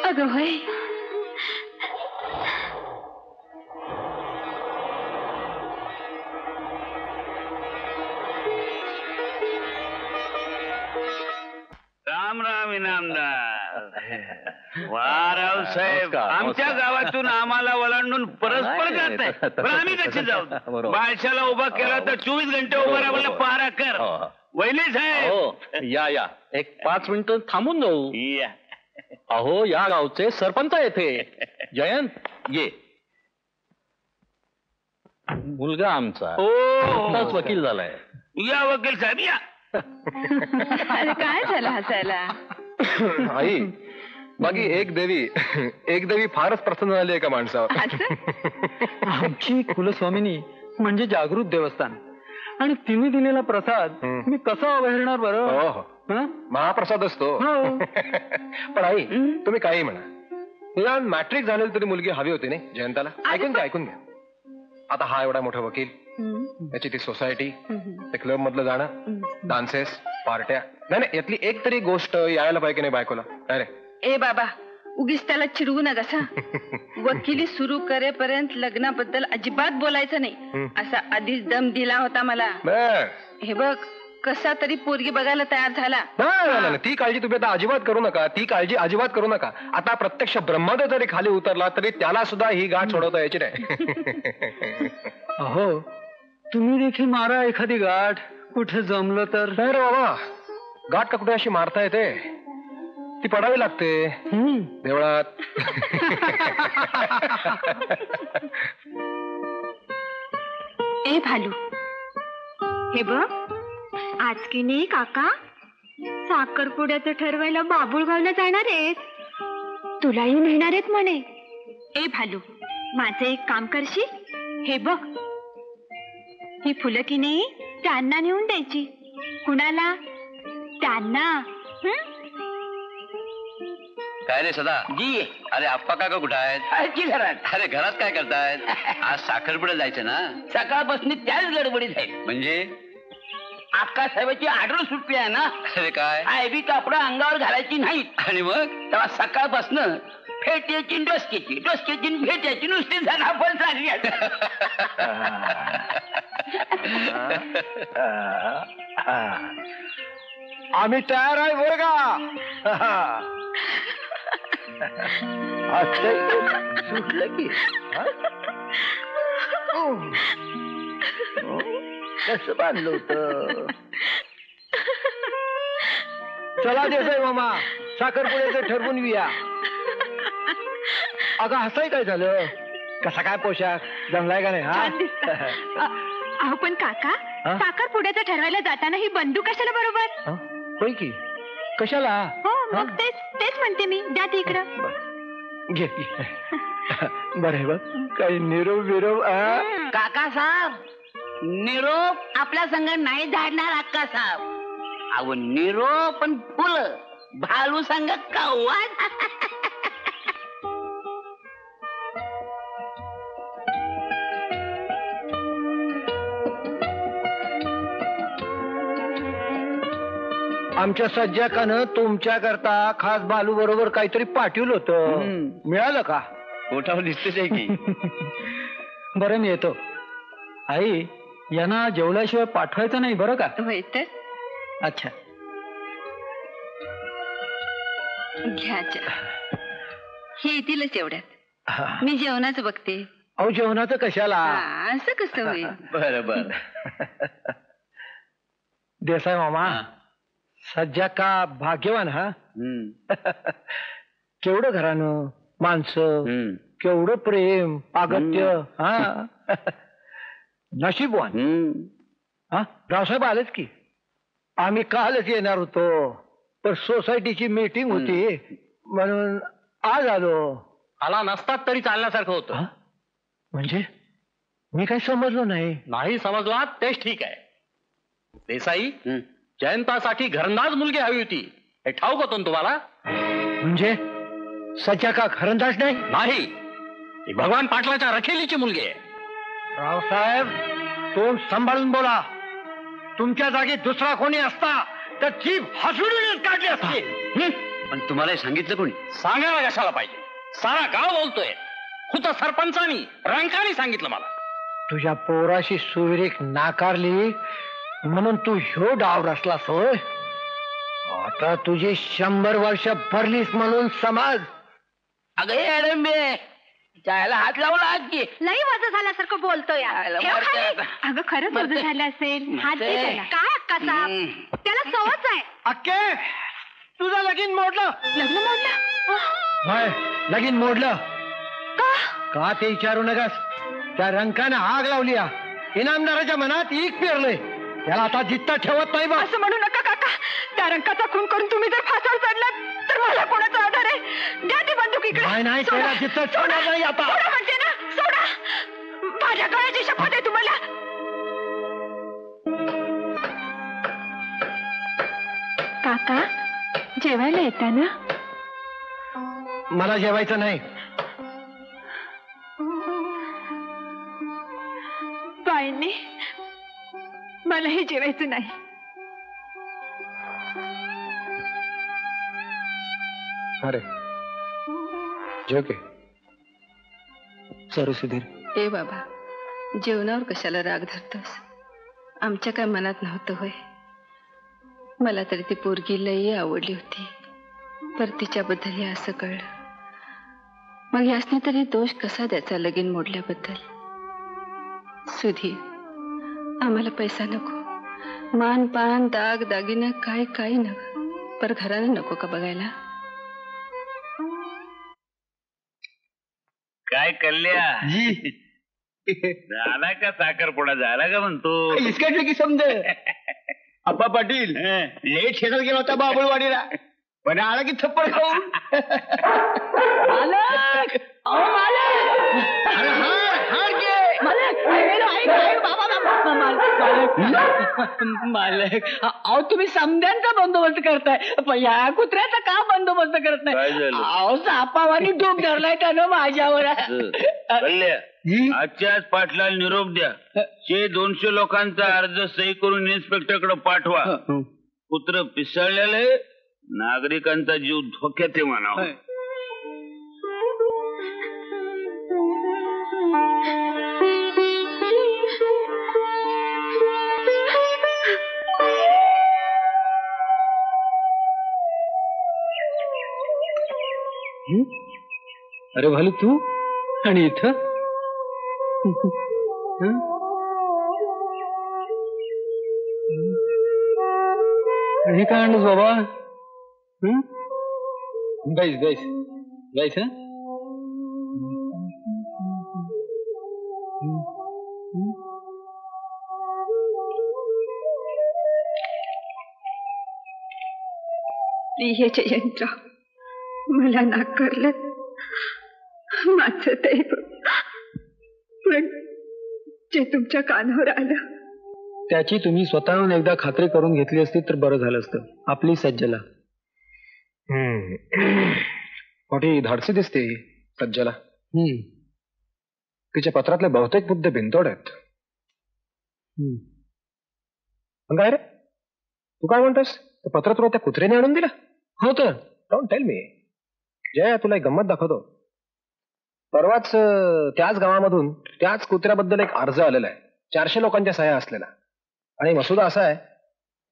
अगं होय. राम राम इनामदार. वा राव साहेब, आमच्या गावातून आम्हाला ओलांडून परस्पर जात आहे. पण आम्ही कशी जाऊ? बादशाला उभा केला तर 24 घंटे उभा राहायला पारा कर. वैले साहेब या या, एक 5 मिनिटं थांबून जाऊ. अहो या गावचे सरपंच येथे. जयंत ये. मुलगा आमचा आत्ताच वकील झालाय. या वकील साहेब या. अरे काय झालं हसायला? आई, बाकी एक देवी फारच प्रसन्न झाली आहे का माणसावर. आमची कुलस्वामिनी म्हणजे जागृत देवस्थान, आणि तिने दिलेला प्रसाद मी कसा अवहेळणार बरं. महाप्रसाद असतो. पण आई, तुम्ही काही म्हणा, तुला मॅट्रिक झालेली तरी मुलगी हवी होती नाही जयंताला. ऐकून घ्या. आता हा एवढा मोठा वकील, त्याची ती सोसायटी, ते क्लब मधलं जाणं, डान्सेस, पार्ट्या, नाही यातली एक तरी गोष्ट यायला पाहिजे नाही बायकोला. अरे ए बाबा, उगीच त्याला चिडवू नका. वकिली सुरू करेपर्यंत लग्नाबद्दल अजिबात बोलायचं नाही असा आधीच दम दिला होता मला. हे बघ, कसा तरी पोरगी बघायला तयार झाला. नाही, ती काळजी तुम्ही आता अजिबात करू नका. ती काळजी अजिबात करू नका. आता प्रत्यक्ष ब्रह्मदेव जरी खाली उतरला तरी त्याला सुद्धा ही गाठ सोडवता यायची नाही. अहो, तुम्ही देखील मारा एखादी गाठ, कुठे जमलं तर. नाही रे बाबा, गाठ का कुठे अशी मारता येते, ती पडावी लागते देवळात. ए भालू, हे बघ, आज की नाही काका साखरपुड्याचं ठरवायला बाबुळगावला जाणार आहेत. तुलाही नेणार आहेत म्हणे. ए भालू, माझं एक काम करशील? हे बघ, ही फुलं की नाही त्यांना नेऊन द्यायची. कुणाला? त्यांना. काय रे सदा जी. अरे आप्पा काका कुठं आहेत? घरात. अरे घरात काय करतायत? आज साखरपुड्यात जायचं ना? सकाळपासून त्याच गडबडीत आहे. म्हणजे अक्कासाहेबाची ऑर्डर सुटली आहे ना. अरे काय? आयबी कापडं अंगावर घालायची नाहीत. आणि मग तेव्हा सकाळपासून फेट्याची डोसक्याची फेट्याची नुसती झनापण चालली आहे. आम्ही तयार आहे बरं का. सुटलं की कसं बांधलं होतं. चला देसाई मामा, साखरपुड्याचं ठरवून घेऊया. अगं हसाय काय झालं? कसा काय पोशाख जमलाय का नाही? छान दिसतं. अहो पण काका, साखरपुड्याचं ठरवायला जाताना ही बंदूक कशाला बरोबर? होय की, कशाला? हो मग तेच म्हणते मी. द्या ती इकडं. घे बरं आहे बघ. काही निरोप विरोप? काका साहेब, निरोप आपल्या संग नाही धाडणार अक्का साहेब. अहो निरोप पण फुलं भालू संग कव्वा. आमच्या सज्जाकानं तुमच्या करता खास बालू बरोबर काहीतरी पाठवलं होतं. मिळालं का? पोटावर दिसतेच आहे की. बरं मी येतो. आई, यांना जेवल्याशिवाय पाठवायचं नाही बरं का? होय तर. अच्छा. घ्या हे येतीलच एवढ्यात. मी जेवणाचं बघते. अहो जेवणाचं कशाला? असं कसं होईल? बरं बरं. देसाई मामा, सज्जा का भाग्यवान हा. केवढं घरानं, माणसं, केवढं प्रेम, अगत्य. हा नशीबवान. हा रावसाहेब आलेच की. आम्ही कालच येणार होतो, पण सोसायटीची मीटिंग होती म्हणून आज आलो. आला नसतात तरी चालण्यासारखं होतं. म्हणजे मी काही समजलो नाही. नाही समजला तेच ठीक आहे. देसाई, जयंतासाठी घरंदाज मुलगी हवी होती, हे ठाऊक होतं ना तुम्हाला? म्हणजे सध्या का घरंदाज नाही? नाही, ती भगवान पाटलाच्या रखेलीची मुलगी आहे. रावसाहेब, तोंड सांभाळून बोला. तुमच्या जागी दुसरा कोणी असता तर जीभ हसडूनच काढली असते. पण तुम्हाला सांगितलं कोणी? सांगायला कशाला पाहिजे? सारा गाव बोलतोय. खुद्द सरपंचानी रंकानी सांगितलं मला. तुझ्या पोराशी सुविरीक नाकारली म्हणून तू ह्यो डाव रचलास होय? आता तुझी 100 वर्ष भरलीस म्हणून समज. अगं अडंबे, जायला हात लावला की लई वजा झाल्यासारखं बोलतोय. अगं खरंच वजा झालं असेल. हात दे त्याला. काय अक्का साहेब, त्याला सवच आहे. अक्के, तुझं लगीन मोडलं. लग्न मोडलं? होय, लगीन मोडलं. का ते विचारू नकास. त्या रंकानं आग लावली. इनामदाराच्या मनात ईक पेरलंय. त्याला आता जित्ता ठेवत नाही बा. असं म्हणू नका काका. त्या रंकाचा खून करून तुम्ही जर फासावर चढलात तर मला कोणाचा आधार आहे? द्या ती बंदूक इकडे. नाही, त्याला जित्ता ठेवणार नाही आता. सोडा म्हणते ना, सोडा. माझ्या गळ्याची शपथ आहे तुम्हाला. काका, जेवायला येता ना? मला जेवायचं नाही. बाईने, मलाही जेवायचं नाही. अरे जेव के. सर सुधीर. ए बाबा, जेवणावर कशाला राग धरतोस? आमच्या काय मनात नव्हतं होय? मला तरी ती पोरगी लई आवडली होती, पर तिच्याबद्दल हे असं कळलं. मग यासने तरी दोष कसा द्यायचा लगीन मोडल्याबद्दल? सुधीर, आम्हाला पैसा नको, मान पान दाग दागिना काय काही नको, पर घरानं नको का बघायला? काय कल्ल्या झाला का साखरपुडा? झाला का म्हणतो? इसकटलं की समज. अप्पा पाटील लेट शेतात गेला होता बाबुळवाडीला, पण आला की थप्पड खाऊन. मालक, अहो मालक, अरे हार घे. मालक, अहो तुम्ही समद्यांचा बंदोबस्त करताय, पण या कुत्र्याचा का बंदोबस्त करत नाही? अहो सापावानी डोक धरलाय त्यानं माझ्यावर. आजच्याच पाटलाला निरोप द्या. 200 लोकांचा अर्ज सही करून इन्स्पेक्टरकडे पाठवा. कुत्र पिसळलेले नागरिकांचा जीव धोक्यात आहे म्हणावं. अरे भालू, तू आणि इथं हे काय आणलंस बाबा? बैस बैस बैस. प्रिय जयंतराव, मला नाकारलं माझं दैव, पण जे तुमच्या कानावर आलं त्याची तुम्ही स्वतःहून एकदा खात्री करून घेतली असती तर बरं झालं असतं. आपली सज्जला मोठी धाडसी दिसते ही सज्जला. तिच्या पत्रातले बहुतेक मुद्दे बिनतोड आहेत. पण काय रे, तू काय म्हणतोस? पत्र तुला त्या कुत्र्याने आणून दिलं? हो तर. Don't tell me. जया, तुला एक गंमत दाखवतो. परवाच त्याच गावामधून त्याच कुत्र्याबद्दल एक अर्ज आलेला आहे, 400 लोकांच्या सह्या असलेला. आणि मसुदा असा आहे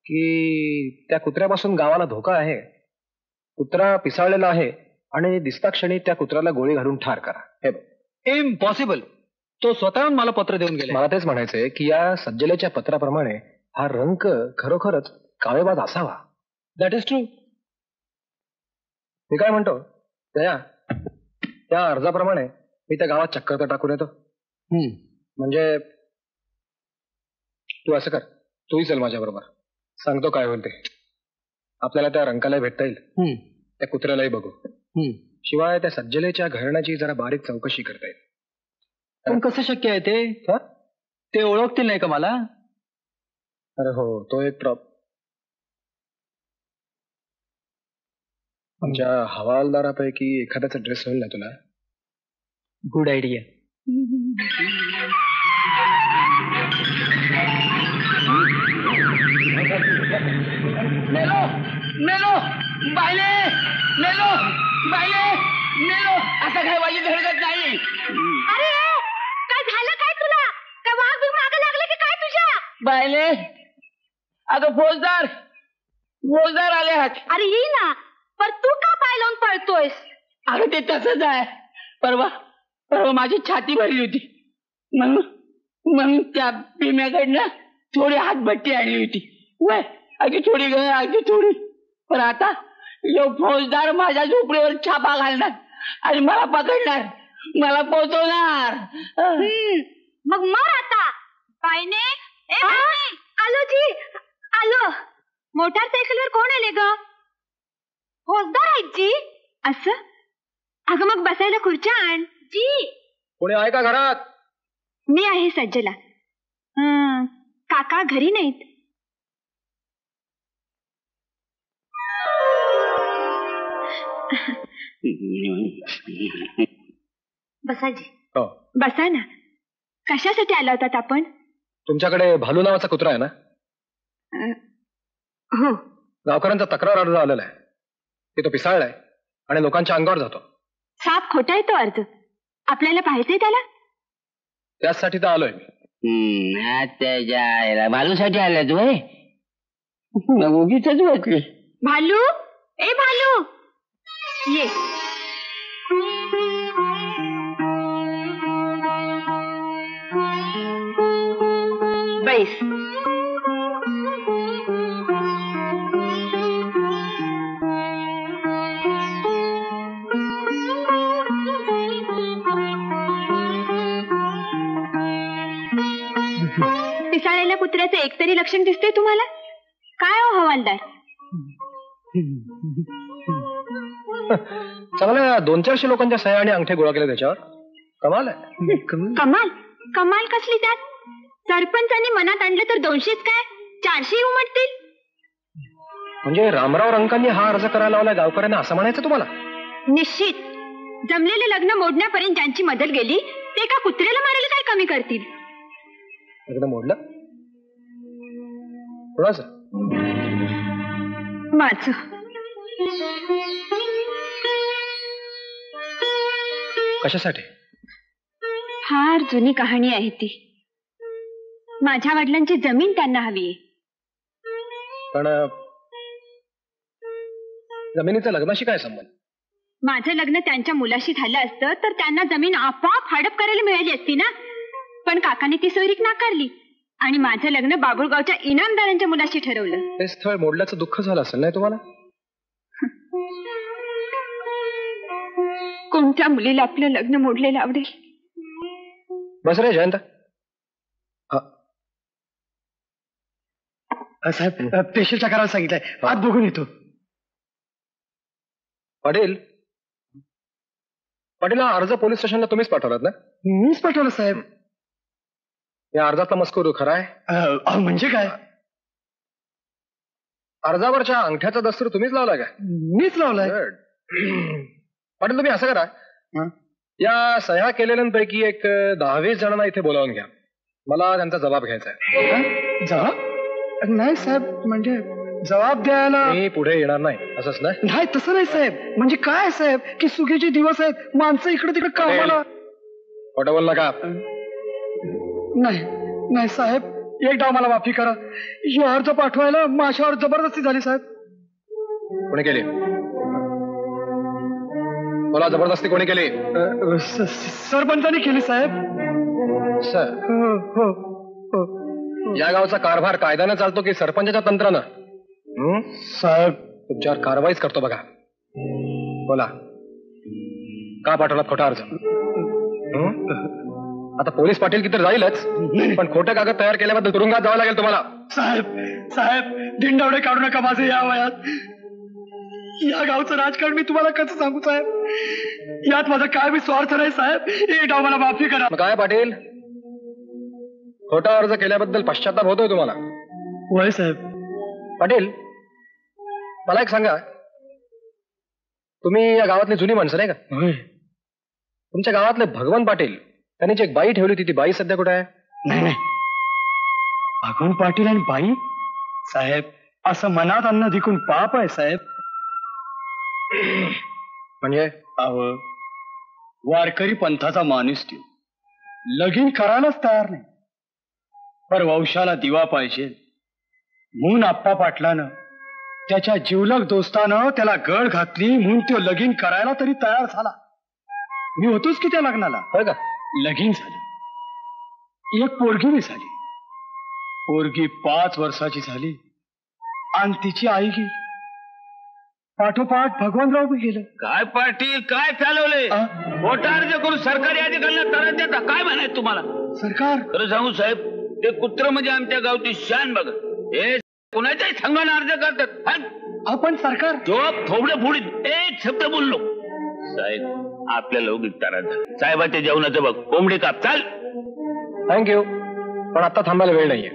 की त्या कुत्र्यापासून गावाला धोका आहे, कुत्रा पिसाळलेला आहे आणि दिसता क्षणी त्या कुत्र्याला गोळी घालून ठार करा. हे बघ. इम्पॉसिबल. तो स्वतःहून मला पत्र देऊन गेला. मला तेच म्हणायचंय की या सज्जलेच्या पत्राप्रमाणे हा रंक खरोखरच कावेबाज असावा. That is true. मी काय म्हणतो, दया, त्या अर्जाप्रमाणे मी त्या गावात चक्कर तर टाकून येतो. म्हणजे तू असं कर, तूही चल माझ्या बरोबर. सांगतो काय होईल ते. आपल्याला त्या रंकालाही भेटता येईल, त्या कुत्र्यालाही बघू. शिवाय त्या सज्जलेच्या घराण्याची जरा बारीक चौकशी करता येईल. पण कसं शक्य आहे ते? ते ओळखतील नाही का मला? अरे हो, तो एक आमच्या हवालदारापैकी एखाद्याचा ड्रेस होईल ना तुला? Good idea. मेलो मेलो बायले, मेलो बायले, मेलो. असं काय वाजी धडकत नाही. अरे काय झालं काय तुला? काय वाघ बी मागे लागले की काय तुझ्या? बायले, अगं फौजदार आले आहात. अरे ये ना, पर तू का पाय लावून पळतोयस? अगं ते तसंच आहे. परवा माझी छाती भरली होती, म्हणून त्या भीम्याकडनं थोडी हातभट्टी आणली होती. वय अगदी थोडी ग, अगदी थोडी. पण आता यो फौजदार माझ्या झोपडीवर छापा घालणार आणि मला पकडणार, मला पोचवणार. मग मर आता. बायने, ए बायने, आलो जी, आलो. मोटारसायकलवर कोण आले ग? फौजदार आहेत जी. असं? अगं मग बसायला खुर्च्या आण जी. कोणी आहे का घरात? मी आहे सज्जला. काका घरी नाहीत. बसा जी. हो. बसा ना. कशासाठी आला होतात आपण? तुमच्याकडे भालू नावाचा कुत्रा आहे ना? हो. गावकऱ्यांचा तक्रार अर्ज आलेला आहे की तो पिसाळलाय आणि लोकांच्या अंगावर जातो. साप खोटा आहे तो अर्ज. आपल्याला पाहायचंय त्याला. त्यासाठी तर आलोय मी. त्याच्या भालूसाठी आल्या तू? उगीच वाटली. भालू, ए भालू, ये. बैस. पिसाळलेल्या कुत्र्याचं एकतरी लक्षण दिसतंय तुम्हाला? काय हो हवालदार? चांगल्या 200-400 लोकांच्या सह्या आणि अंगठे गोळा केले त्याच्यावर. कमाल आहे. कमाल? कमाल कसली त्यात? सरपंचांनी मनात आणलं तर 200च काय 400 उमटतील. म्हणजे रामराव रंकांनी हा अर्ज करायला लावला गावकऱ्यांना, असं म्हणायचं तुम्हाला? निश्चित. जमलेले लग्न मोडण्यापर्यंत ज्यांची मदत गेली ते का कुत्र्याला मारायला काय कमी करतील? लग्न मोडलं? कोणाचं? माझं. कशासाठी? फार जुनी कहाणी आहे ती. माझ्या वडिलांची जमीन त्यांना हवी आहे. पण जमिनीचा लग्नाशी काय संबंध? माझं लग्न त्यांच्या मुलाशी झालं असतं तर त्यांना जमीन आपोआप हडप करायला मिळाली असती ना. पण काकाने ती सोयरीक नाकारली आणि माझं लग्न बाबुळगावच्या इनामदारांच्या मुलाशी ठरवलं. ते स्थळ मोडल्याचं दुःख झालं असेल नाही तुम्हाला? कोणत्या मुलीला आपलं लग्न मोडलेलं आवडेल? बस रे जयंत. साहेब पेशलच्या करायला सांगितलंय, आत बघून येतो. पाटील, हा अर्ज पोलीस स्टेशनला तुम्हीच पाठवलात ना? मीच पाठवलं साहेब. या अर्जातला मजकूर खरा आहे? म्हणजे काय? अर्जावरच्या अंगठ्याचा दस्तूर तुम्हीच लावलाय का? मीच लावलाय. पाटील, तुम्ही असं करा, या सह्या केलेल्यांपैकी एक 10-20 जणांना इथे बोलावून घ्या. मला त्यांचा जबाब घ्यायचा आहे. जबाब? नाही साहेब, म्हणजे जबाब द्यायला मी पुढे येणार नाही असंच ना? नाही, तसं नाही साहेब. म्हणजे काय साहेब की सुगीचे दिवस आहेत, माणसं इकडे तिकडे कामाला. खोटं बोल नका. नाही साहेब, एक डाव मला माफी करा. हे अर्ज पाठवायला माझ्यावर जबरदस्ती झाली साहेब. कोणी केली? मला जबरदस्ती कोणी केली? सरपंचाने केली साहेब. सर, या गावचा कारभार कायद्यानं चालतो की सरपंचाच्या तंत्रानं? साहेब, तुमच्यावर कारवाईच करतो बघा. बोला, का पाठवलात खोटा अर्ज? आता पोलीस पाटील की तर जाईलच, पण खोटे कागद तयार केल्याबद्दल तुरुंगात जावं लागेल तुम्हाला. साहेब दिंडावडे काढू नका माझे या वयात. या गावचं राजकारण मी तुम्हाला कसं सांगू साहेब? यात माझा काय मी स्वार्थ नाही साहेब. एक डाव मला माफी करा. मग काय पाटील, खोटा अर्ज केल्याबद्दल पश्चाताप होतोय तुम्हाला? होय साहेब. पाटील, मला एक सांगा, तुम्ही या गावातली जुनी माणसं नाही का? तुमच्या गावातले भगवान पाटील, त्यांनी जी एक बाई ठेवली होती, ती बाई सध्या कुठे आहे? नाही, भगवान पाटील आणि बाई? साहेब, असं मनात अन्न धिकून पाप आहे साहेब. म्हणजे वारकरी पंथाचा माणूस ठेव, लगीन करायलाच तयार नाही. पर वंशाला दिवा पाहिजे म्हणून आप्पा पाटलानं त्याच्या जिवलग दोस्तानं त्याला गळ घातली, म्हणून तो लगीन करायला तरी तयार झाला. मी होतोच की त्या लग्नाला. होय का? लगीन झालं, एक पोरगी बी झाली. पोरगी 5 वर्षाची झाली आणि तिची आई गेली. पाठोपाठ भगवानराव बी गेलं. काय पाटील, काय चालवले? खोटा अर्ज करून सरकारी अधिकाऱ्यांना त्रास देता, काय म्हणायचं तुम्हाला? सरकार, खरं सांगू साहेब, ते कुत्र म्हणजे आमच्या गावची शान बघा. हे कुणाच्याही संघाने अर्ज करतात. आपण सरकार थोडे फोडीत एक शब्द बोललो साहेब, आपल्याला उगीच त्रास झाला. साहेबाच्या जेवणाचं बघ, कोंबडी काप. चाल. थँक्यू, पण आता थांबायला वेळ नाहीये.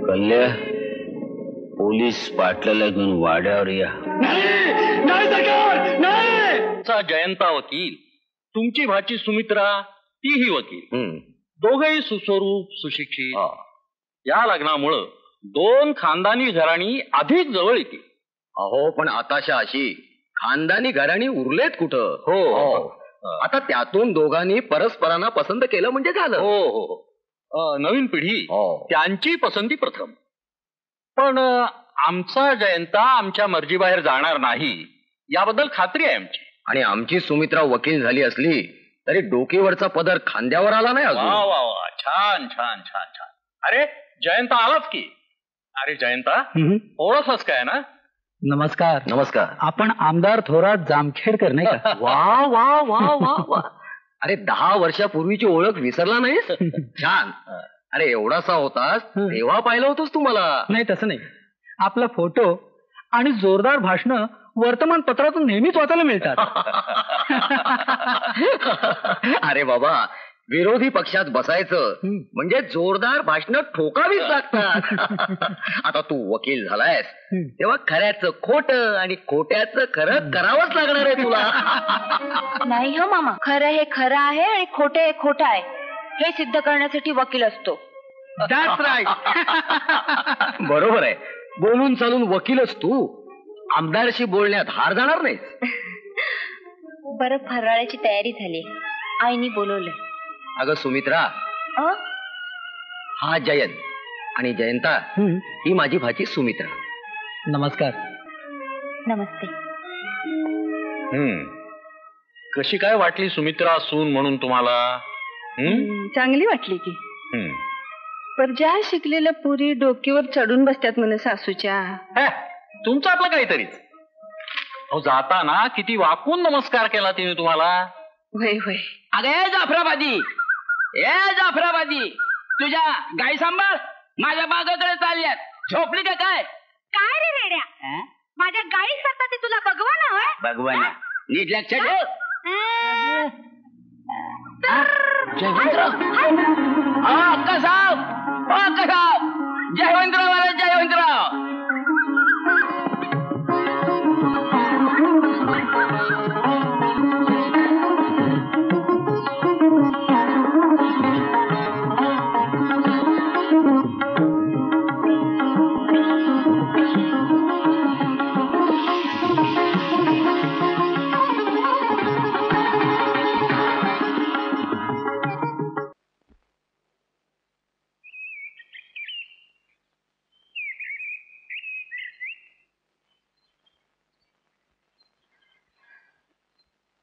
कल्ल्या, पोलीस पाटलाला घेऊन वाड्यावर या. नाही सरकार, नाही. जयंता वकील, तुमची भाची सुमित्रा तीही वकील, दोघेही सुस्वरूप सुशिक्षित. या लग्नामुळं 2 खानदानी घराणी अधिक जवळ येतील. अहो, पण आताशा अशी खानदानी घराणी उरलेत कुठं? हो, आता त्यातून दोघांनी परस्परांना पसंत केलं म्हणजे झालं. हो, नवीन पिढी त्यांची पसंती प्रथम. पण आमचा जयंता आमच्या मर्जीबाहेर जाणार नाही याबद्दल खात्री आहे आमची. आणि आमची सुमित्रा वकील झाली असली तरी डोकीवरचा पदर खांद्यावर आला नाही अजून. वा वा वा, छान छान छान छान. अरे जयंता आलाच की. अरे जयंता, ओळखच काय ना? नमस्कार. नमस्कार. आपण आमदार थोरात जामखेडकर नाही का? वा वा वा वा वा. अरे 10 वर्षापूर्वीची ओळख विसरला नाहीस? छान. अरे एवढासा होतास तेव्हा पाहिलं होतंस तू मला. नाही, तसं नाही. आपला फोटो आणि जोरदार भाषण वर्तमानपत्रातून नेहमीच वाचायला मिळतात. अरे बाबा, विरोधी पक्षात बसायचं म्हणजे जोरदार भाषण ठोकावीच लागतात. आता तू वकील झालायस तेव्हा खऱ्याचं खोट आणि खोट्याचं खरं करावंच लागणार आहे तुला. नाही हो मामा, खरं हे खरं आहे आणि खोटं हे खोटं आहे हे सिद्ध करण्यासाठी वकील असतो. That's right. बरोबर आहे. बोलून चालून वकीलच तू, आमदारशी बोलण्यात हार जाणार नाहीस. बरं, फराळाची तयारी झाली, आईनी बोलवलंय. अगं सुमित्रा, हा जयंत आणि जयंता ही माझी भाची सुमित्रा. नमस्कार. नमस्ते. कशी काय वाटली सुमित्रा सून म्हणून तुम्हाला? चांगली वाटली की. पर ज्या शिकलेल्या पुरी डोकीवर चढून बसतात म्हणे सासूच्या. तुमचं आपलं काहीतरीच. अहो जाताना किती वाकून नमस्कार केला तिने तुम्हाला. होय होय. अगे जाफराबादी, ए जाफराबादी, तुझ्या गाई सांभाळ, माझ्या बागाकडे चालल्यात. झोपली का काय? काय रे रेड्या, माझ्या गाई करता ते तुला भगवान होय? भगवान नीट लक्ष ठेव. अक्का साहेब, अक्का साहेब, जयवंतराव आले, जयवंतराव.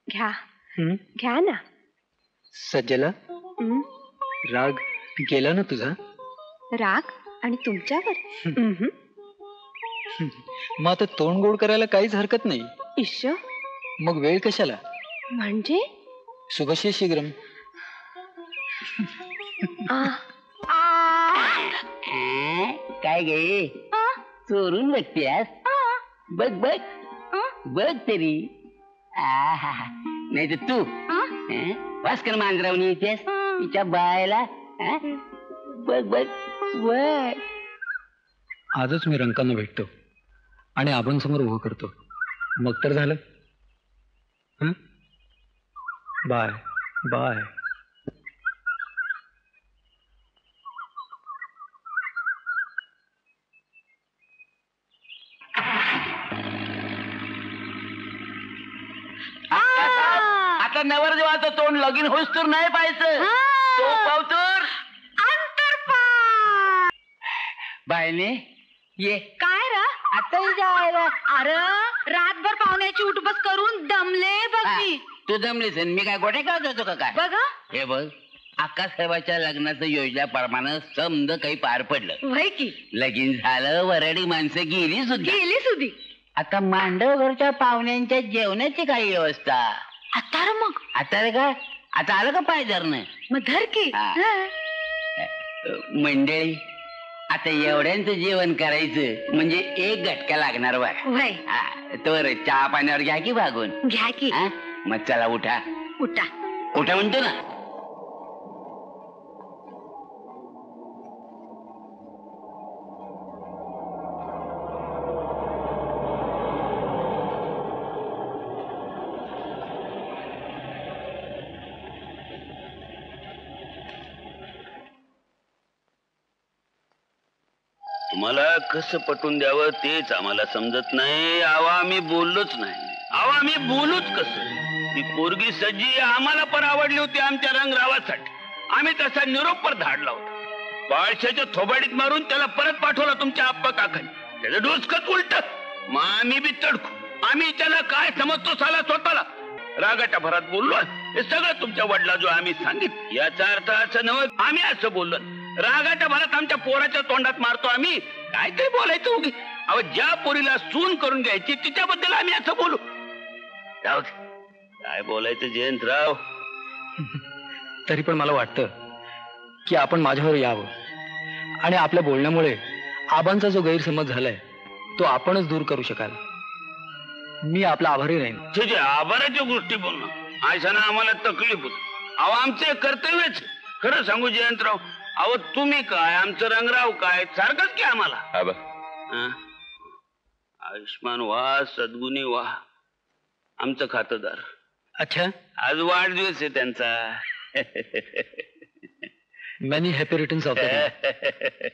घ्या घ्या ना. सज्जला, राग गेला ना तुझा? राग आणि तुमच्यावर? मग आता तोंड गोड करायला काहीच हरकत नाही. इश्श, मग वेळ कशाला? म्हणजे शुभशे शीघ्रम. काय गे चोरून बघतेस? बघ बघ बघ तरी. नाही तर तू वास्कर मांजरावणी येतेस तिच्या बायला. बघ बघ बघ. आजच मी रंकांना भेटतो आणि आबांसमोर उभं करतो, मग तर झालं. Bye bye. आता नवरदेवाचं तोंड लगीन होस तर नाही पाहायचं. तो पावतर बायने ये. काय रा आता जायला. अरे रातभर पाहुण्याची उठबस करून दमले बघ मी. तू दमलीस मी काय गोटे करत होतो का काय? बघ हे बघ, आकाशसाहेबाच्या लग्नाचं योजल्याप्रमाणे समज काही पार पडलं. वय की लगीन झालं, वरडी माणसं गेली सुद्धी. आता मांडवघरच्या पाहुण्यांच्या जेवणाची काही व्यवस्था. आता रे मग आता रे काय आता आलं का पाय धरणं? मग धर की. मंडळी, आता एवढ्यांचं जेवण करायचं म्हणजे एक घटका लागणार बघा. तर चहा पाण्यावर घ्या की भागून. घ्या की. मग चला उठा उठा उठा म्हणतो ना. तुम्हाला कसं पटवून द्यावं तेच आम्हाला समजत नाही. आम्ही बोललोच नाही. आम्ही बोलूच कसं? ती पोरगी सज्जी आम्हाला पण आवडली होती आमच्या रंगरावासाठी. आम्ही तसा निरोप पर धाडला होता. बाळशाच्या थोबाडीत मारून त्याला परत पाठवला तुमच्या आप्पा काकांनी. त्याचं डोसकत उलट. मग आम्ही बी तडकू. आम्ही त्याला काय समजतो साला स्वतःला. रागाच्या भरात बोललो. हे सगळं तुमच्या वडिलांजवळ आम्ही सांगितलं. याचा अर्थ असं नव्हतं आम्ही असं बोललो. रागाच्या भरात आमच्या पोराच्या तोंडात मारतो आम्ही. काहीतरी बोलायचं उगी. अहो, ज्या पोरीला सून करून घ्यायची तिच्याबद्दल आम्ही असं बोलू. जाऊ दे, काय बोलायचं जयंतराव. तरी पण मला वाटतं की आपण माझ्यावर यावं आणि आपल्या बोलण्यामुळे आबांचा जो गैरसमज झालाय तो आपणच दूर करू शकाल. मी आपला आभारी राहीन. आभाराच्या गोष्टी बोलणं आशाना आम्हाला तकलीफ होत. अहो, आमचे कर्तव्यच. खरं सांगू जयंतराव, अहो तुम्ही काय आमचं रंगराव काय सारखंच की आम्हाला. आयुष्मान वाह, सद्गुणी वाह, आमचं खातदार. अच्छा, आज वाढदिवस आहे त्यांचा. Many happy returns of the day.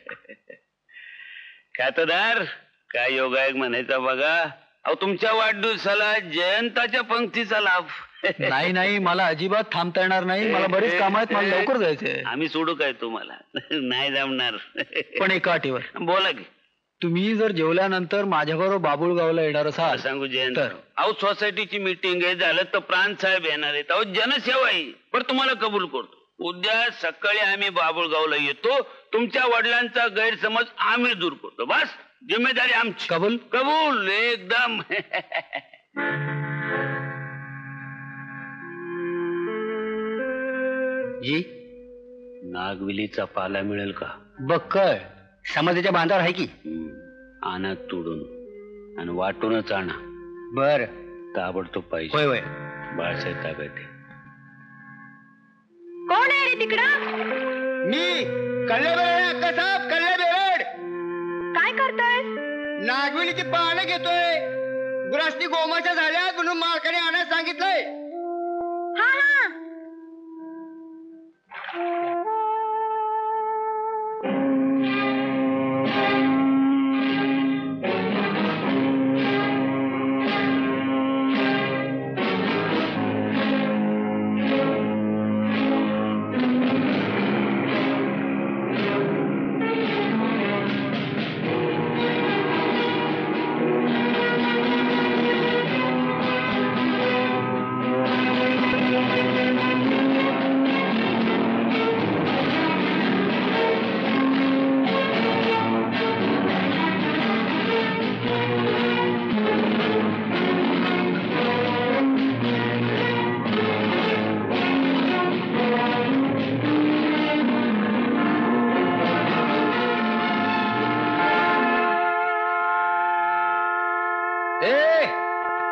खातदार, काय योगायोग म्हणायचा बघा. अहो, तुमच्या वाढदिवसाला जयंताच्या पंक्तीचा लाभ. नाही नाही, मला अजिबात थांबता येणार नाही. मला बरेच काम आहेत, मला लवकर जायचंय. आम्ही सोडू काय तुम्हाला? नाही जमणार. पण एका अटीवर. बोला की. तुम्ही जर जेवल्यानंतर माझ्याबरोबर बाबुळगावला येणार असाल. सांगू जयंत, अहो सोसायटीची मीटिंग आहे, झालं तर प्रांत साहेब येणार आहेत. अहो जनसेवा आहे, पण तुम्हाला कबूल करतो. उद्या सकाळी आम्ही बाबुळगावला येतो. तुमच्या वडिलांचा गैरसमज आम्ही दूर करतो. बस जिम्मेदारी आमची. कबूल? कबूल एकदम. जी नागविलीचा पाला मिळेल का? बक्कळ समाजाच्या बांधावर आहे की. आणा तोडून आणि वाटूनच आणा. बर ताबडतोब पाहिजे. होय होय. बाळासाहेब ताब्यात आहे. कोण आहे रे तिकडं? मी कल्ले बेरड अक्का साहेब, कल्ले बेरड. काय करतोय? नागवेलीची पानं घेतोय. गुरासनी गोमाच्या झाल्यात म्हणून मालकाने आणायला सांगितलंय. हा हा.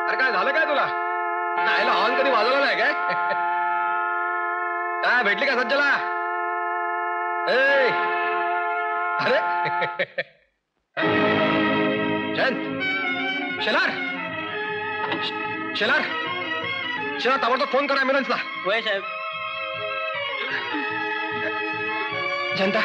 अरे काय झालं काय तुला? आयला हॉर्न कधी वाजवला नाही काय? काय भेटली का सज्जला? अरे जयंत, शेलार शेलार शेलार, ताबडतोब फोन करा ॲम्ब्युलन्सला. होय साहेब. जयंता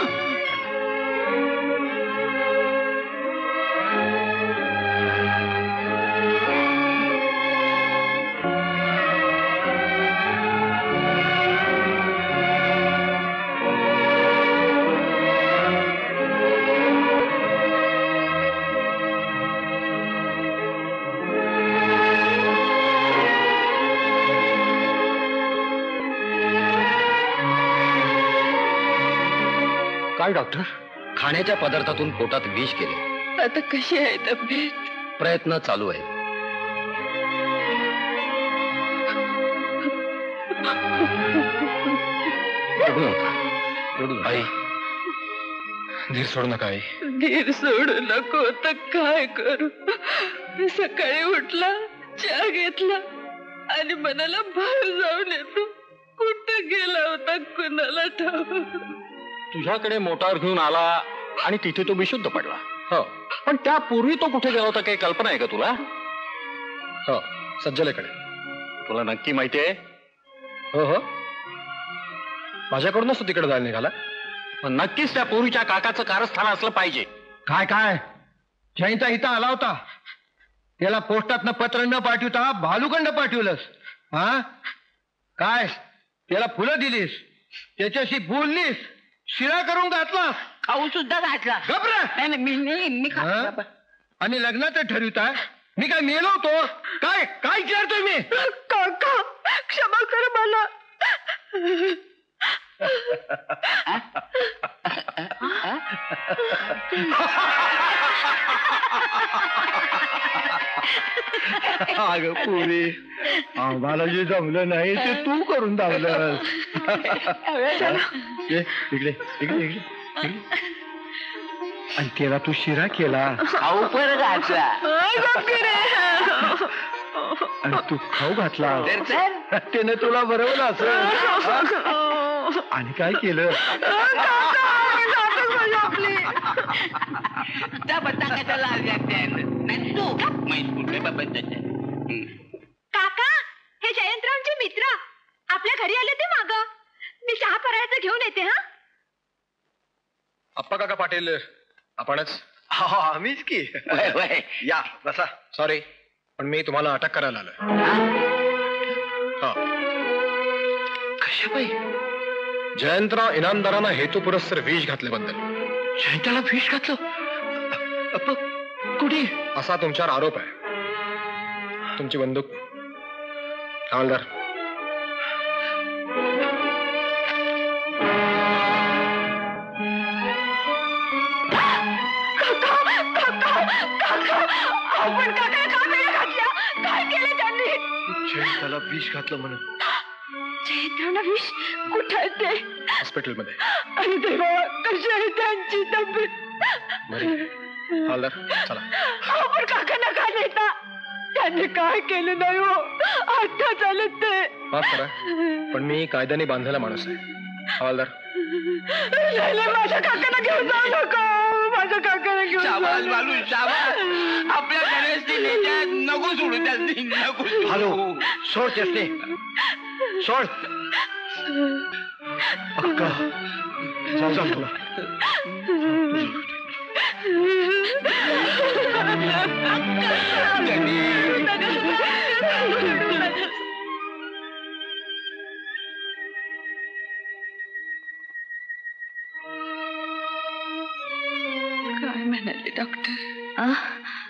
काय डॉक्टर? खाण्याच्या पदार्थातून पोटात विष गेले. आता कशी आहे तब्येत? प्रयत्न चालू आहे. आई, धीर सोडू नका आई. धीर सोडू नको तर काय करू? सकाळी उठला, चहा घेतला आणि मनाला बाहेर जाऊन येतो. कुठं गेला होता कुणाला ठाऊक. तुझ्याकडे मोटार घेऊन आला आणि तिथे तो बेशुद्ध पडला. हो, पण त्यापूर्वी तो कुठे गेला होता काही कल्पना आहे का तुला? हो, सज्जलेकडे. तुला नक्की माहिती आहे? हो हो, माझ्याकडूनच तो तिकडे जायला निघाला. पण नक्कीच त्या पूर्वीच्या काकाचं कारस्थान असलं पाहिजे. काय काय जयंता इथं आला होता. त्याला पोस्टातनं पत्र न पाठवता भालुखंड पाठवलंस. हा काय त्याला फुलं दिलीस, त्याच्याशी बोललीस, शिरा करून घातला, खाऊ सुद्धा घातला. घबरा. मी आणि लग्नाचं ठरवताय. मी काय मेलो होतो काय? काय विचारतोय मी? काका क्षमा कर मला. अगं पुरी, आम्हाला जे जमलं नाही ते तू करून दावलं. इकडे इकडे इकडे. आणि त्याला तू शिरा केला, खाऊ पर घातला आणि तू खाऊ घातला. त्याने तुला बरवलं असं. आणि काय केलं? काका, हे जयंतरावचे मित्र आपल्या घरी आले ते माग. मी चहा करायचं घेऊन येते. हा अप्पा काका पाटील आपणच? आम्हीच की. या बसा. सॉरी, पण मी तुम्हाला अटक करायला आलोय. कशा बाई? जयंतराव इनामदारांना हेतुपुरस्सर विष घातल्याबद्दल. जयंताला विष घातलं? कुठे? असा तुमच्यावर आरोप आहे. तुमची बंदूक हवालदार. पण काका का वेळ घातल्या? काय केलं त्यांनी? जयंताला विष घातलं म्हणून. जयंतरावला विष? कुठं आहे ते? हॉस्पिटलमध्ये. अरे देवा, कशी आहे त्यांची तब्येत? हलदार चला. पण काका नका नेता. त्यांनी काय केलं नाही हो. आता चालत ते. माफ करा पण मी कायद्याने बांधलेला माणूस आहे. हवालदार नाही, माझ्या काकाला घेऊन जाऊ नका. माझ्या काकाला घेऊन शाबास बालू शाबास. आपल्या गणेशची नेत्यात नको सोडू त्यासनी नको. हॅलो सोड त्यासने सोड. अक्का जा जा तुला. काय म्हणाले डॉक्टर?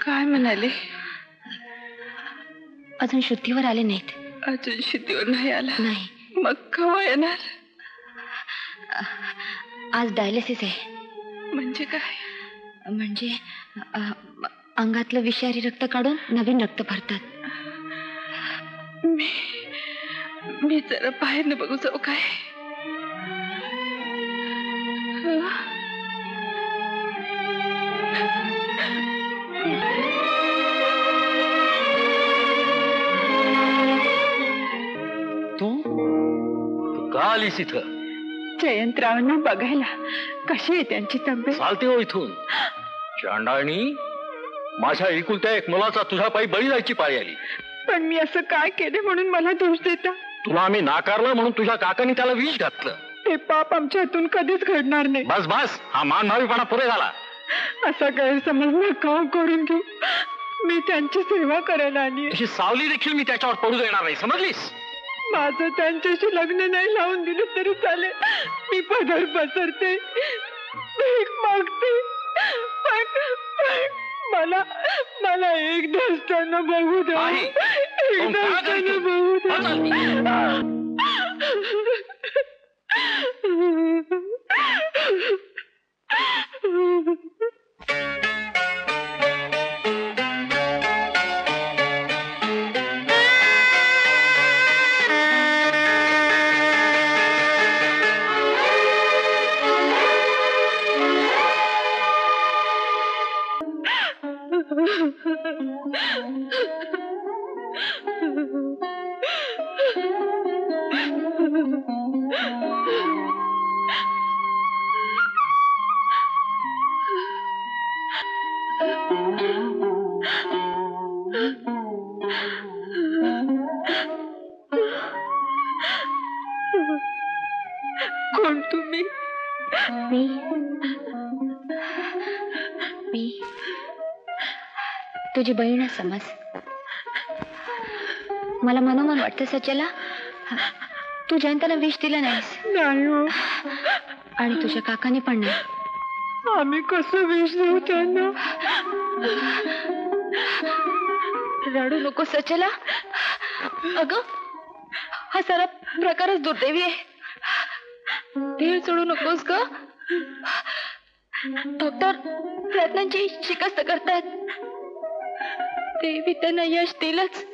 काय म्हणाले? अजून शुद्धीवर आले नाहीत. अजून शुद्धीवर नाही आला? नाही. मग केव्हा येणार? आज डायलिसिस आहे. म्हणजे काय? म्हणजे अंगातलं विषारी रक्त काढून नवीन रक्त भरतात. मी जरा बाहेर बघू जाऊ काय? तू का आलीस इथं? जयंतरावांना बघायला. कशी आहे त्यांची तब्येत? चालते हो इथून. चांडाळणी, माझ्या एकुलत्या एक मुलाचा तुझ्या पायी बळी जायची पाळी आली. पण मी असं काय केले म्हणून मला दोष देता? तुला आम्ही नाकारलं म्हणून तुझ्या काकांनी त्याला विष घातलं. ते पाप आमच्या हातून कधीच घडणार नाही. बस बस, हा मानभावीपणा पुरे झाला. असा गैरसमज नका करून घेऊ. मी त्यांची सेवा करायला आली. तशी सावली देखील मी त्याच्यावर पडू देणार नाही, समजलीस? माझं त्यांच्याशी लग्न नाही लावून दिलं तरी चालेल. मी पदर पसरते, भीक मागते, पण मला मला एकदा त्यांना बघू द्या. एकदा त्यांना बघू द्या. कोण तुम्ही? मी तुझी बहीण समज. मला मनोमन वाटतं सच्याला तू जयंताला विष दिलं नाहीस. नाही हो. आणि तुझ्या काकाने पण नाही. आम्ही कसं विष देऊ त्यांना? रडू नको सचला. अगं हा सारा प्रकारच दुर्दैवी आहे. धीर सोडू नकोस ग. डॉक्टर प्रयत्नांची शिकस्त करतात. देवी त्यांना यश दिलंच,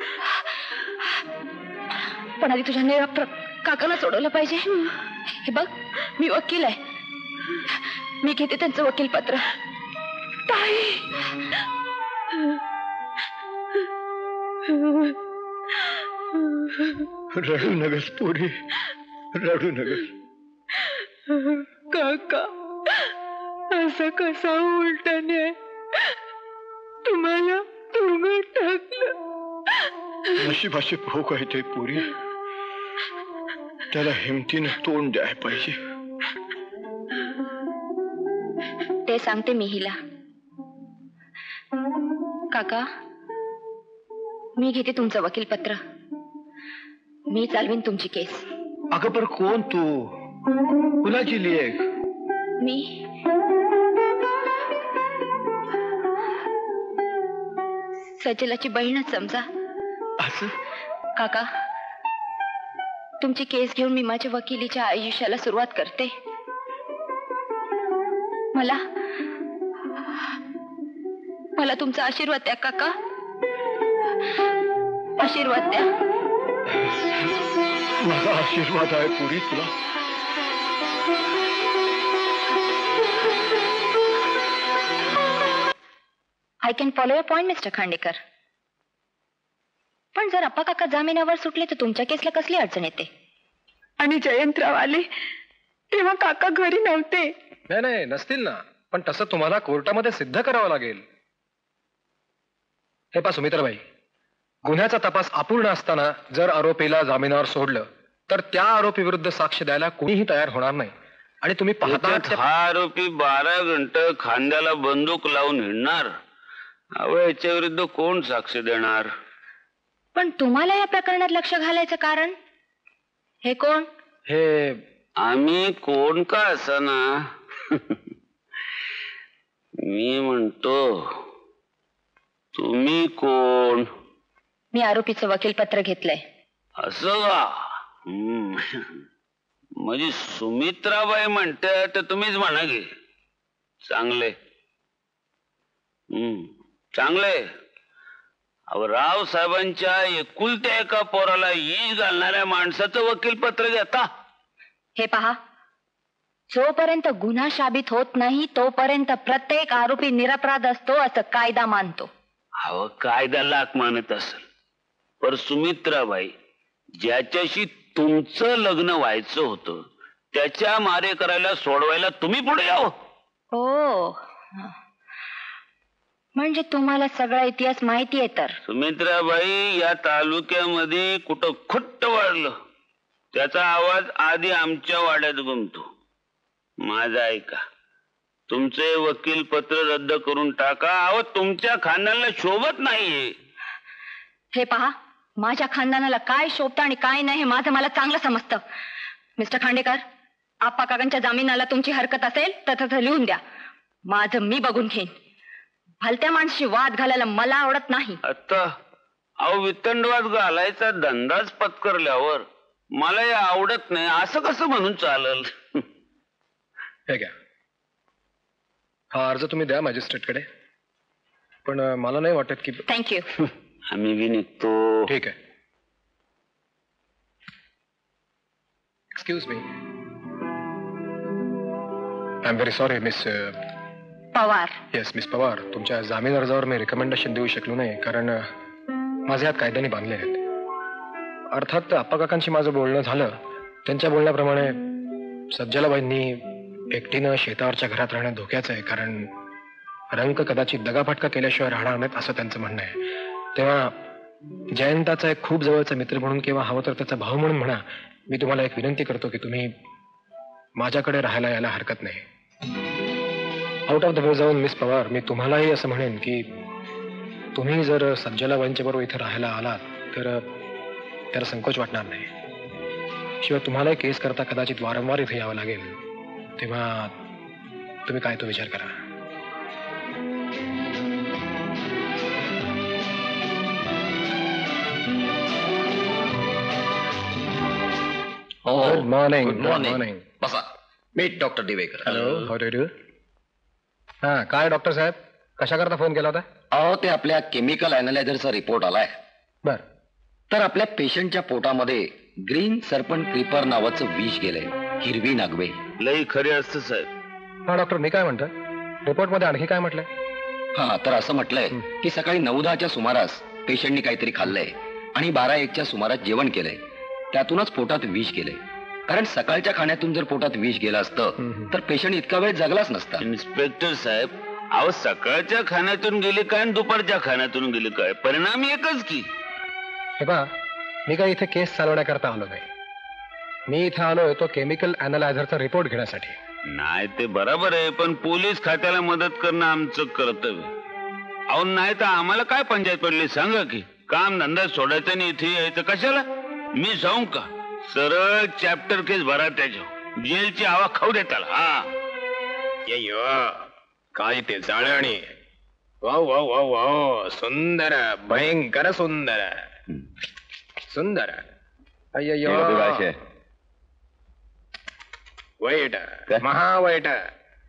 पण आधी तुझ्या निराप्त काकाला सोडवलं पाहिजे. हे बघ, मी वकील आहे. मी घेते त्यांचं वकीलपत्र. रडू नगस पोरी, रडू नगस. काका असं कसा उलटने तुम्हाला तुरुंगात टाकलं? नशिबाचे भोग आहे ते पोरी. त्याला हिमतीनं तोंड द्याय पाहिजे. ते सांगते मी हिला. काका, मी घेते तुमचं वकीलपत्र. मी चालवीन तुमची केस. अगं पर कोण तू? कुणाची लेक? मी सचलाची बहीणच समजा. असं? काका, तुमची केस घेऊन मी माझ्या वकिलीच्या आयुष्याला सुरुवात करते. मला तुमचा आशीर्वाद द्या काका, आशीर्वाद द्या. माझा आशीर्वाद आहे पुरी तुला. I can follow your point mister Khandekar. पण जर अप्पा काका जामिनावर सुटले तर तुमच्या केसला कसली अडचण येते? आणि जयंतराव आले तेव्हा काका घरी नव्हते. नाही नसतील ना, पण तसं तुम्हाला कोर्टामध्ये सिद्ध करावं लागेल. हे पहा सुमित्राबाई, गुन्ह्याचा तपास अपूर्ण असताना जर आरोपीला जामिनावर सोडलं तर त्या आरोपी विरुद्ध साक्ष द्यायला कोणीही तयार होणार नाही. आणि तुम्ही पाहता हा आरोपी 12 घंटे खांद्याला बंदूक लावून हिंडणार. अहो, याच्या विरुद्ध कोण साक्ष देणार? पण तुम्हाला या प्रकरणात लक्ष घालायचं कारण? हे कोण? हे आम्ही कोण का असना, मी म्हणतो तुम्ही कोण? मी आरोपीचं वकील पत्र घेतलंय. असं का? म्हणजे सुमित्राबाई म्हणते तर तुम्हीच म्हणा की. चांगले चांगले. अहो, राव साहेबांच्या एकुलत्या एका पोराला ईज घालणाऱ्या माणसाचं वकील पत्र घेता? हे पहा, जोपर्यंत गुन्हा साबित होत नाही तोपर्यंत प्रत्येक आरोपी निरपराध असतो असं कायदा मानतो. अहो, कायदा लाख मानत असेल, पर सुमित्राबाई, ज्याच्याशी तुमचं लग्न व्हायचं होतं त्याच्या मारे करायला सोडवायला तुम्ही पुढे यावं. हो, म्हणजे तुम्हाला सगळा इतिहास माहिती आहे तर? सुमित्राबाई, या तालुक्यामध्ये कुठं खुट्ट वाढलं त्याचा आवाज आधी आमच्या वाड्यात घुमतो. माझा ऐका, तुमचे वकील पत्र रद्द करून टाका. अहो, तुमच्या खानदानाला शोभत नाहीये. हे पहा, माझ्या खानदानाला काय शोभतं आणि काय नाही हे माझं मला चांगलं समजतं. मिस्टर खांडेकर, आप्पा काकांच्या जामिनाला तुमची हरकत असेल तर तसं लिहून द्या. माझं मी बघून घेईन. भलत्या माणसाशी वाद घालायला मला आवडत नाही. आता अहो, वितंडवाद घालायचा धंदाच पत्करल्यावर मला हे आवडत नाही असं कसं म्हणून चालल? हे घ्या, हा अर्ज तुम्ही द्या मॅजिस्ट्रेटकडे. पण मला नाही वाटत की. थँक्यू. आम्ही बी निघतो. ठीक आहे. Excuse me, I am very sorry miss Pawar. Yes miss Pawar, तुमच्या जामीन अर्जावर मी रिकमेंडेशन देऊ शकलो नाही कारण माझे हात कायद्याने बांधले आहेत. अर्थात आप्पा काकांशी माझं बोलणं झालं. त्यांच्या बोलण्याप्रमाणे सज्जलाबाईंनी एकटीनं शेतावरच्या घरात राहणं धोक्याचं आहे, कारण रंक कदाचित दगाफटका केल्याशिवाय राहणार नाहीत असं त्यांचं म्हणणं आहे. तेव्हा जयंताचा एक खूप जवळचा मित्र म्हणून किंवा हवं तर त्याचा भाऊ म्हणून म्हणा, मी तुम्हाला एक विनंती करतो की तुम्ही माझ्याकडे राहायला यायला हरकत नाही. आउट ऑफ द वे जाऊन मिस पवार, मी तुम्हालाही असं म्हणेन की तुम्ही जर सज्जलाबाईंच्या बरोबर इथे राहायला आलात तर त्याला संकोच वाटणार नाही. शिवाय तुम्हालाही केस करता कदाचित वारंवार इथे यावं लागेल. तेव्हा तुम्ही काय तो विचार करा. Good morning. Good morning. बसा. Meet doctor Divekar. Hello, how do do? हा, काय डॉक्टर साहेब, कशा करता फोन केला होता? अहो, ते आपल्या केमिकल अॅनालायझरचा रिपोर्ट आलाय. बर. तर आपल्या पेशंटच्या पोटामध्ये ग्रीन सर्पंट क्रीपर नावाचं विष गेलंय. हिरवी नागवे. लई खरे असतं साहेब. हा डॉक्टर, मी काय म्हणतो, रिपोर्ट मध्ये आणखी काय म्हटलंय? हा, तर असं म्हटलंय की सकाळी 9-10च्या सुमारास पेशंटनी काहीतरी खाल्लंय आणि 12-1च्या सुमारास जेवण केलंय. त्यातूनच पोटात विष गेलंय. कारण सकाळच्या खाण्यातून जर पोटात विष गेलं असतं तर पेशंट इतका वेळ जगलाच नसता. इन्स्पेक्टर साहेब, अहो, सकाळच्या खाण्यातून गेले काय आणि दुपारच्या खाण्यातून गेले काय, परिणाम एकच की. हे पहा, मी काय इथे केस चालवण्याकरता आलो नाही. मी इथे आलोय तो केमिकल अॅनालायझरचा रिपोर्ट घेण्यासाठी. नाही ते बरोबर आहे, पण पोलीस खात्याला मदत करणं आमचं कर्तव्य. अहो, नाही तर आम्हाला काय पंचायत पडली सांगा की. काम धंदा सोडायचं आणि इथे यायचं कशाला? मी जाऊ का? सरळ चॅप्टर केस भरा त्याच्या, जेलची हवा खाऊ देताल. हा, काय ते जाळणी. वाव वाव वाव वाव, सुंदर, भयंकर सुंदर सुंदर. अय्यो, वाईट, महावाईट.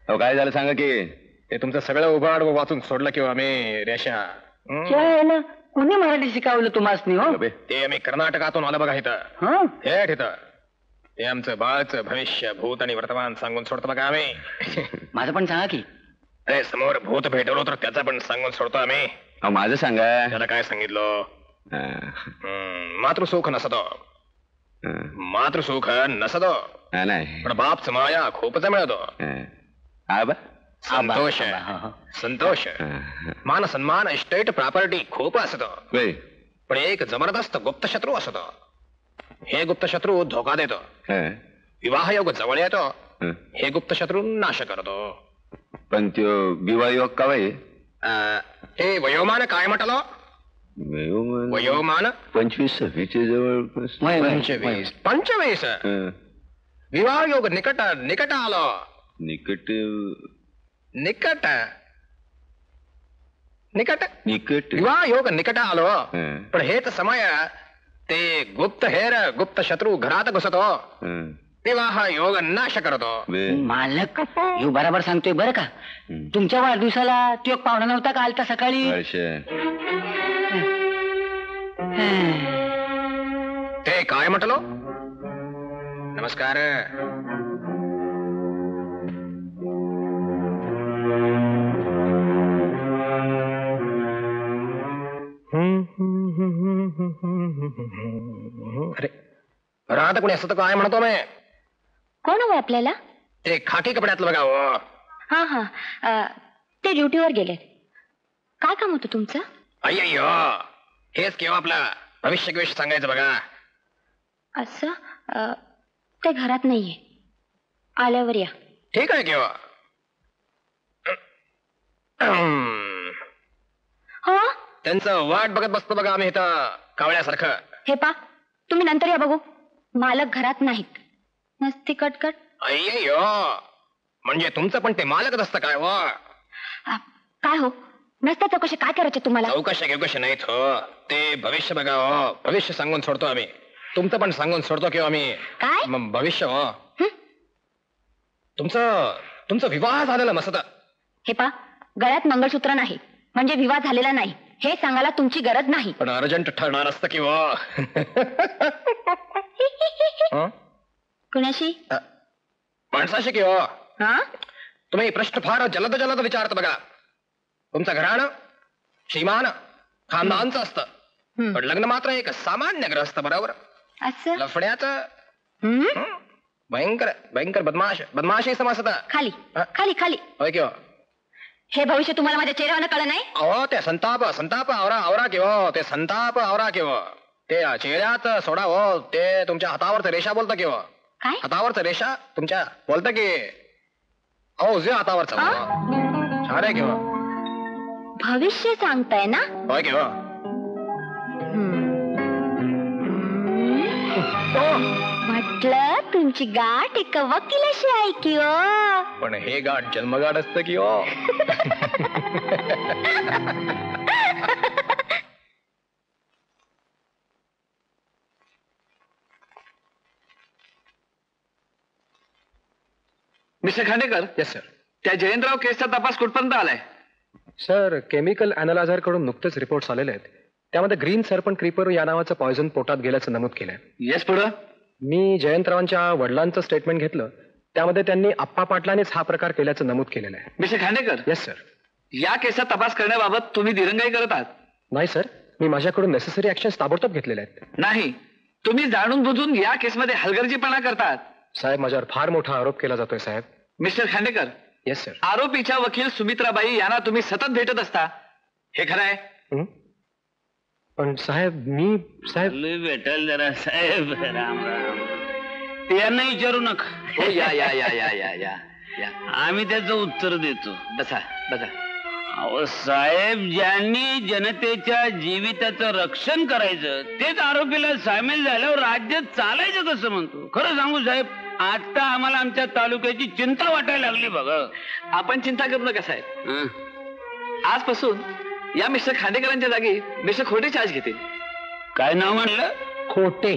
काय झालं सांगा की. ते तुमचं सगळं उभाड वाचून सोडलं किंवा आम्ही रेषा कोणी मराठी शिकवलं तुम्हाला हो? ते आम्ही कर्नाटकातून आलं बघा इथं थेट इथं. ते आमचं बाळचं भविष्य भूत आणि वर्तमान सांगून सोडतो बघा आम्ही. माझं पण सांगा की. अरे समोर भूत भेटवलो तर त्याचा पण सांगून सोडतो आम्ही. माझं सांगा. त्याला काय सांगितलं? मातृसुख नसतो, मातृसुख नसतो, नाही पण बापच माया खूपच मिळतो. संतोष संतोष मान सन्मान इस्टेट प्रॉपर्टी खूप असतो, पण एक जबरदस्त गुप्त शत्रू असतो. हे गुप्त शत्रू धोका देतो. विवाह योग जवळ येतो, हे गुप्त शत्रू नाश करतो. पण तो विवाह योग का हे वयोमान काय म्हटलं? वयोमान 25-26 जवळ. 25 विवाह योग निकट निकट आलो. निकट निकट निकट निकट विवाह योग निकट आलो, पण हेच समय ते गुप्त हेर गुप्त शत्रू घरात घुसतो, विवाह योग नाश करतो. मालक ह्यो बरोबर सांगतोय बरं का. तुमच्या वाढदिवसाला तो एक पाहुणा नव्हता का आलता सकाळी? ते काय म्हटलो? नमस्कार. अरे राहता कोणी असं तर काय म्हणतो मी? कोण हवं आपल्याला? ते खाकी कपड्यातलं बघा हो. हा हा ते ड्युटीवर गेले. काय काम होतं तुमचं? अय्यो हेच केव्हा आपलं भविष्य विषय सांगायचं बघा. असं ते घरात नाहीये, आल्यावर या. ठीक आहे केव्हा. हा त्यांचं वाट बघत बसतो बघा आम्ही इथं कावळ्यासारखं. हे पा तुम्ही नंतर या बघू. मालक घरात नाहीत. मस्ती कटकट. अय्यो म्हणजे तुमचं पण ते मालकच असतं काय व? काय हो नसता चौकशी काय करायचे तुम्हाला? चौकशी घेवकशी नाहीत हो, ते भविष्य बघा हो. भविष्य सांगून सोडतो आम्ही. तुमचं पण सांगून सोडतो किंवा आम्ही. काय भविष्य हो तुमचं तुमचं विवाह झालेला मस्त. हे पा गळ्यात मंगळसूत्र नाही म्हणजे विवाह झालेला नाही हे सांगायला तुमची गरज नाही. पण अर्जंट ठरणार असतं किंवा. कुणाशी? माणसाशी किंवा. तुम्ही प्रश्न फार जलद जलद विचारत बघा. तुमचं घराणं श्रीमान खानदानचं असतं, पण लग्न मात्र एक सामान्य ग्रहस्थ. बरोबर. असं लफड्याचं भयंकर भयंकर बदमाश बदमाशी समजत. खाली खाली खाली. होय किंवा. हे भविष्य तुम्हाला माझ्या चेहऱ्यावर कळलं नाही? अहो ते संताप संताप आवरा आवरा किंवा. ते संताप आवरा किंवा ते चेहऱ्यात सोडा हो. ते तुमच्या हातावरचं रेषा बोलतं किंवा. काय हातावरचं रेषा तुमच्या बोलतं की. अहो उजव्या हातावरचं छान आहे किंवा. भविष्य सांगताय ना? होय किंवा. म्हटलं तुमची गाठ एक वकिलाशी आहे की हो. पण हे गाठ जन्मगाठ असतं की हो. मिस्टर खांडेकर. Yes sir. त्या जयंतराव केसचा तपास कुठपर्यंत आलाय? सर केमिकल अनालायझर कडून नुकतेच रिपोर्ट्स आलेले आहेत. त्यामध्ये ग्रीन सर्पंट क्रीपर या नावाचं पॉयझन पोटात गेल्याचं नमूद केलंय. येस पुढं. मी जयंतरावांच्या वडिलांचं स्टेटमेंट घेतलं, त्यामध्ये त्यांनी आप्पा पाटलानेच हा प्रकार केल्याचं नमूद केलेलं आहे. मिस्टर खांडेकर. Yes sir. या केसचा तपास करण्याबाबत तुम्ही दिरंगाई करत आहात? नाही सर, मी माझ्याकडून नेसेसरी ऍक्शन ताबडतोब घेतलेले आहेत. नाही, तुम्ही जाणून बुजून या केसमध्ये हलगर्जीपणा करतात. साहेब माझ्यावर फार मोठा आरोप केला जातोय साहेब. मिस्टर खांडेकर. Yes sir. आरोपीच्या वकील सुमित्राबाई यांना तुम्ही सतत भेटत असता, हे खरं आहे? पण साहेब मी भेटाल जरा साहेब. राम राम. यांना विचारू नका. हो या या या या या या या. आम्ही त्याचं उत्तर देतो. बसा बसा. अहो साहेब, ज्यांनी जनतेच्या जीविताचं रक्षण करायचं तेच आरोपीला सामील झाल्यावर राज्य चालायचं कसं म्हणतो? खरं सांगू साहेब, आता आम्हाला आमच्या तालुक्याची चिंता वाटायला लागली बघा. आपण चिंता करू नका साहेब. आजपासून या मिस्टर खांडेकरांच्या जागी मिस्टर खोटे चार्ज घेतील. काय नाव म्हणलं? खोटे.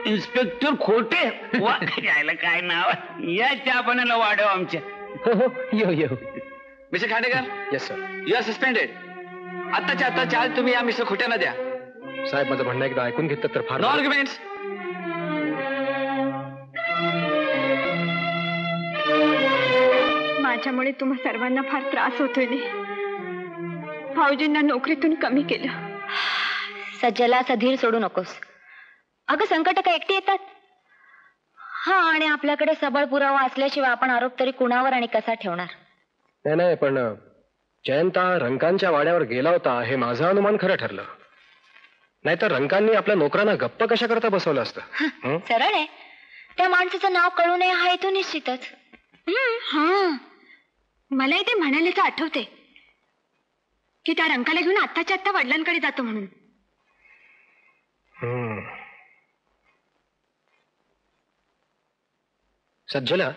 इन्स्पेक्टर खोटे. यायला काय नाव. या चहा पाण्याला वाढव आमच्या. येऊ येऊ. Mister Khandekar. Yes sir. You are suspended. आताच्या आता चार्ज तुम्ही या मिस्टर खोट्यानं द्या. साहेब माझं म्हणणं एकदा ऐकून घेतलं तर फार. No arguments. माझ्यामुळे तुम्हा सर्वांना फार त्रास होतोय नी. भाऊजींना नोकरीतून कमी केलं. सज्जला असा धीर सोडू नकोस. अगं संकट काय एकटी येतात. हा, आणि आपल्याकडे सबळ पुरावा असल्याशिवाय आपण आरोप तरी कुणावर आणि कसा ठेवणार. नाही पण जयंता रंकांच्या वाड्यावर गेला होता हे माझं अनुमान खरं ठरलं. नाहीतर रंकांनी आपल्या नोकरांना गप्प कशा करता बसवलं असतं. सरळ आहे. त्या माणसाचं नाव कळू नये हा हेतू निश्चितच. हा, मलाही ते म्हणाल्याचं आठवते की त्या रंकाला घेऊन आत्ताच्या आत्ता वडिलांकडे जातो म्हणून. सज्जला,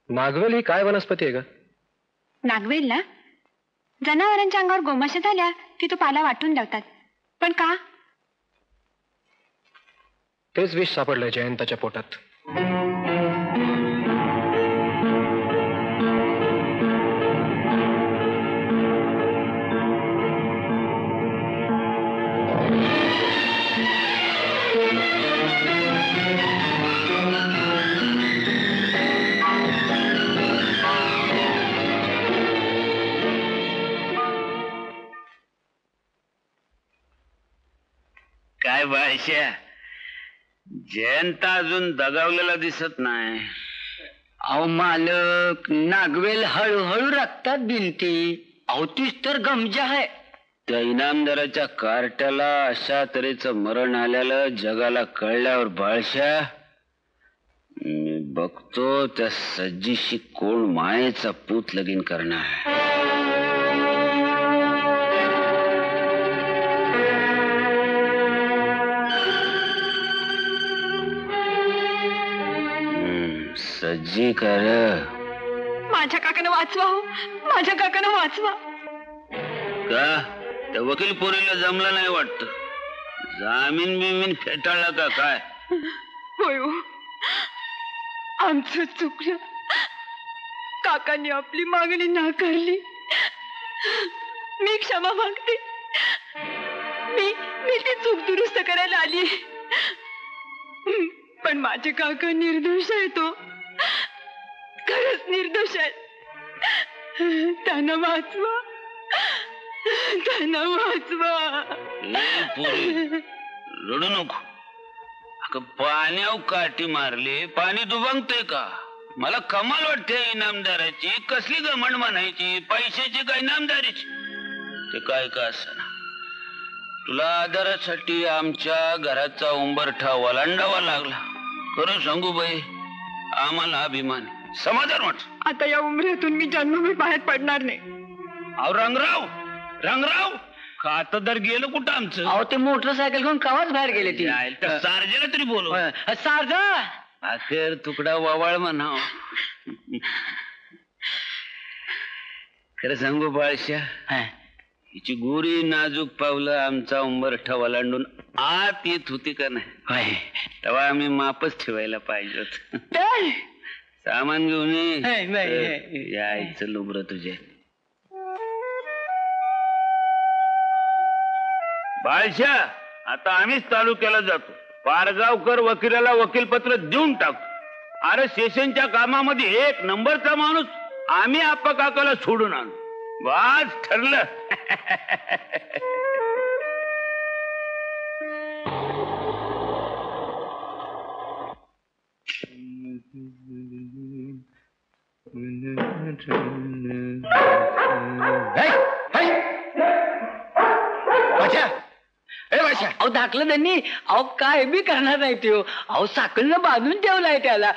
नागवेल ही काय वनस्पती आहे का? नागवेल ना, जनावरांच्या अंगावर गोमाशा झाल्या की तो पाला वाटून लावतात. पण का? तेच विष सापडलंय जयंताच्या पोटात. काय बायशा, जयंत अजून दगावलेला दिसत नाही. अहो मालक, नागवेल हळूहळू रक्तात भिनती. अहो तीच तर गमजा आहे. त्या इनामदाराच्या कार्ट्याला अशा तऱ्हेचं मरण आल्याला जगाला कळल्यावर बाळशा मी बघतो त्या सज्जीशी कोण मायेचा पूत लगीन करणार. सज्जी कर. माझ्या काकानं वाचवा हो, माझ्या काकानं वाचवा. का त्या वकील पोरीला जमलं नाही वाटत. जामीन बिमीन फेटाळला का काय? होय हो, आमचं चुकलं. काकांनी आपली मागणी नाकारली. मी क्षमा मागते. मी ती चूक दुरुस्त करायला आली. पण माझे काका निर्दोष आहेत हो, खरंच निर्दोष आहेत. त्यांना वाचवा, त्यांना वाचवा. रडू नको. पाण्यावर काठी मारली, पाणी दुभंगते का? मला कमाल वाटते इनामदाराची. कसली गमंड म्हणायची, पैशाची का इनामदारीची? ते काय का असना, तुला आधारासाठी आमच्या घराचा उंबरठा ओलांडावा लागला. खरं सांगू बाई, आम्हाला अभिमान, समाधान वाट. आता या उमऱ्यातून मी जन्मभर बाहेर पडणार नाही. अहो रंगराव खातदार गेलं कुठं आमचं? अहो ते मोटरसायकल घेऊन कवाच बाहेर गेले ती. सारजेला तरी बोलव. सारजा अखेर तुकडा वावाळ म्हणाव. खरं सांगू बाळशा, हिची गोरी नाजूक पावलं आमचा उंबरठा ओलांडून आत येत होती का नाही? तेव्हा आम्ही मापच ठेवायला पाहिजे होत. सामान घेऊन यायचं लुबर तुझे. बाळशा, आता आम्हीच तालुक्याला जातो. पारगावकर वकिलाला वकीलपत्र देऊन टाकतो. अरे सेशनच्या कामामध्ये एक नंबरचा माणूस आम्ही आप्पा काकाला सोडून आणू. वाच ठरलं. अहो धाकलं त्यांनी. अहो काय बी करणार नाही तो. अहो साखळीनं बांधून ठेवलाय त्याला.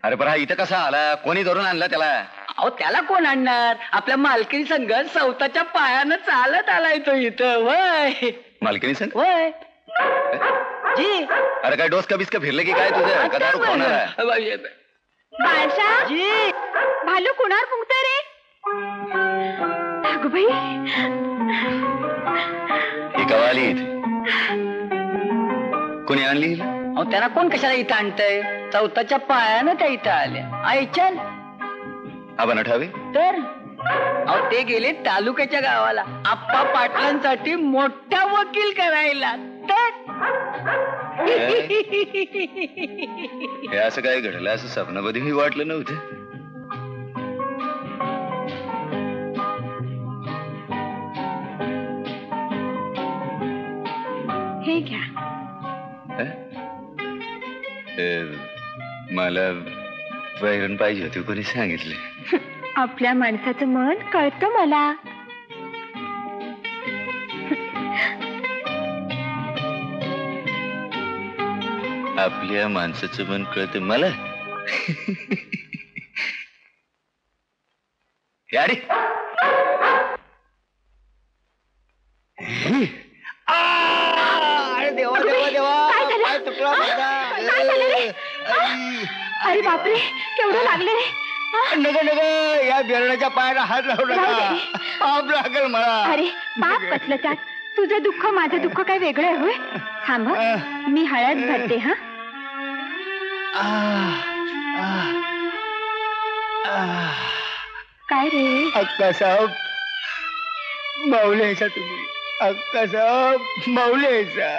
अरे पण हा इथं कसा आला? कोणी धरून आणला त्याला? अहो त्याला कोण आणणार? आपल्या मालकीनी संघ सवताच्या पायानं चालत आलाय तो इथं. वय मालकीनी संघ? वय जी. अरे काय डोस का बिस्का फिरलं की काय तुझं? का दारू खाणार आहे? बाळशा जी, भालू कुणावर फुंकता रे? अगं बाई, ही कवाली इथे कोणी आणली? अहो त्याला कोण कशाला इथं आणतंय? चौथाच्या पायानं त्या इथं आल्या आईच्या आबा नठावे तर अहो ते गेले तालुक्याच्या गावाला आप्पा पाटलांसाठी मोठा वकील करायला तर हे असं काय घडलं असं स्वप्नामध्येही वाटलं नव्हतं. हे घ्या. मला वैरण पाहिजे होती कोणी सांगितले. आपल्या माणसाचं मन कळतं मला. आपल्या माणसाचं मन कळतं मला. अरे देवा देवा देवा पाय तुटला माझा. अरे बापरे केवढं लागले. नग नग या बेरणाच्या पायाला हात लावू नका. पाप लागेल मला. अरे पाप कसलं त्यात. तुझं दुःख माझं दुःख काय वेगळं आहे होय. थांब मी हळद भरते. हा काय रे अक्का साहेब माऊलीचा तुम्ही. अक्का साहेब माऊलीचा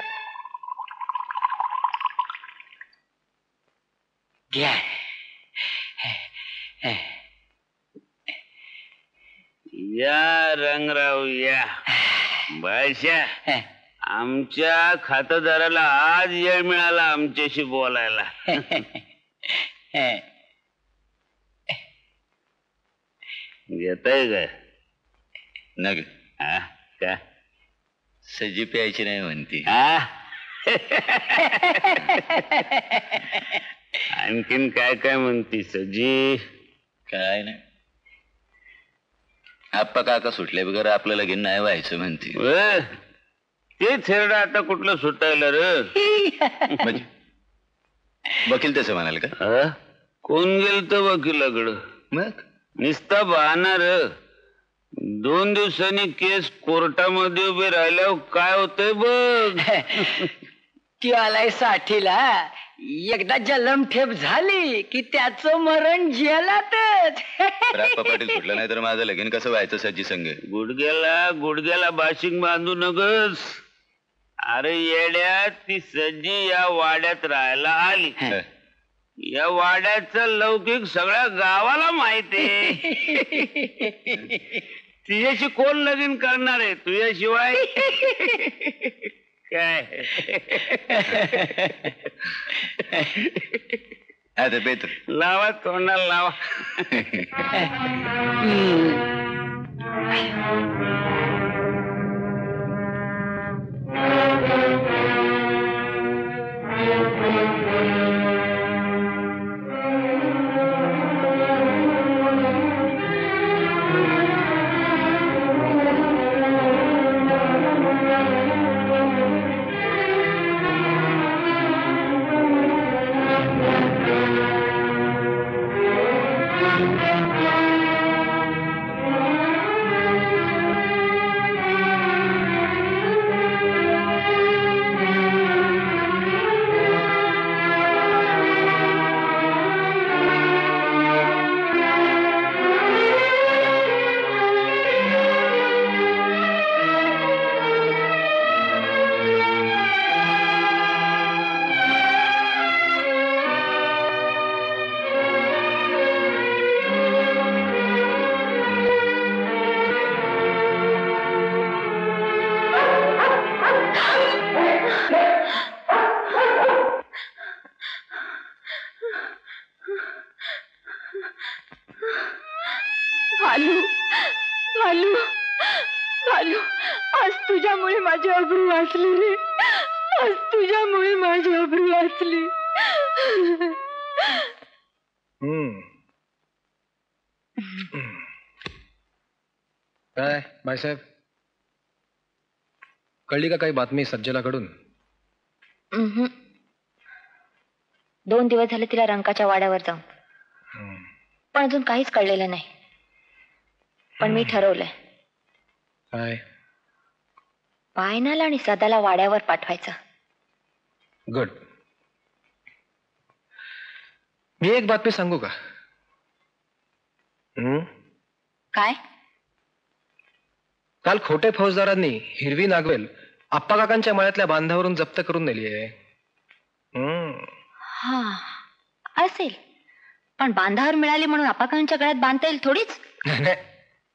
घ्या. या रंगराव या. बायशा आमच्या खातेदाराला आज वेळ मिळाला आमच्याशी बोलायला. घेताय काय नग का सजी प्यायची नाही म्हणते. आणखीन काय काय म्हणती सजी. काय नाही आप्पा काका सुटले बगर आपलं लगीन नाही व्हायचं म्हणते. ते थेरडा आता कुठलं सुटायला रे. म्हणजे वकील तसं म्हणाल का. कोण गेल तर वकिलाकडं. मग निस्ता बहाना र. 2 दिवसांनी केस कोर्टामध्ये उभे राहिल्यावर काय होतंय बघ. ती आलाय साठीला. एकदा जलमठेप झाली की त्याचं मरण जेलातच. राप्पा पाटील सुटलं नाही तर माझं लगीन कसं व्हायचं सज्जी संघ. गुडघ्याला बाशिंग बांधू नगस. अरे येड्या ती सज्जी या वाड्यात राहायला आली. या वाड्याचं लौकिक सगळ्या गावाला माहितीये. तिच्याशी कोण लगीन करणार आहे तुझ्याशिवाय. काय आता बेत लावा तोंडाला लावा. आज तुझ्यामुळे माझी अब्रू वाचली रे. आज तुझ्यामुळे माझी अब्रू वाचली. काय बाईसाहेब कळली का काही बातमी सज्जलाकडून. 2 दिवस झाले तिला रंकाच्या वाड्यावर जाऊन, पण अजून काहीच कळलेलं नाही. पण मी ठरवलंय काय पायनाला आणि सदाला वाड्यावर पाठवायचं. गुड. मी एक बातमी सांगू का? काय? काल खोटे फौजदारांनी हिरवी नागवेल आप्पा काकांच्या मळ्यातल्या बांधावरून जप्त करून नेली आहे. हा असेल, पण बांधावर मिळाली म्हणून आपाकांच्या गळ्यात बांधता येईल थोडीच. नाही,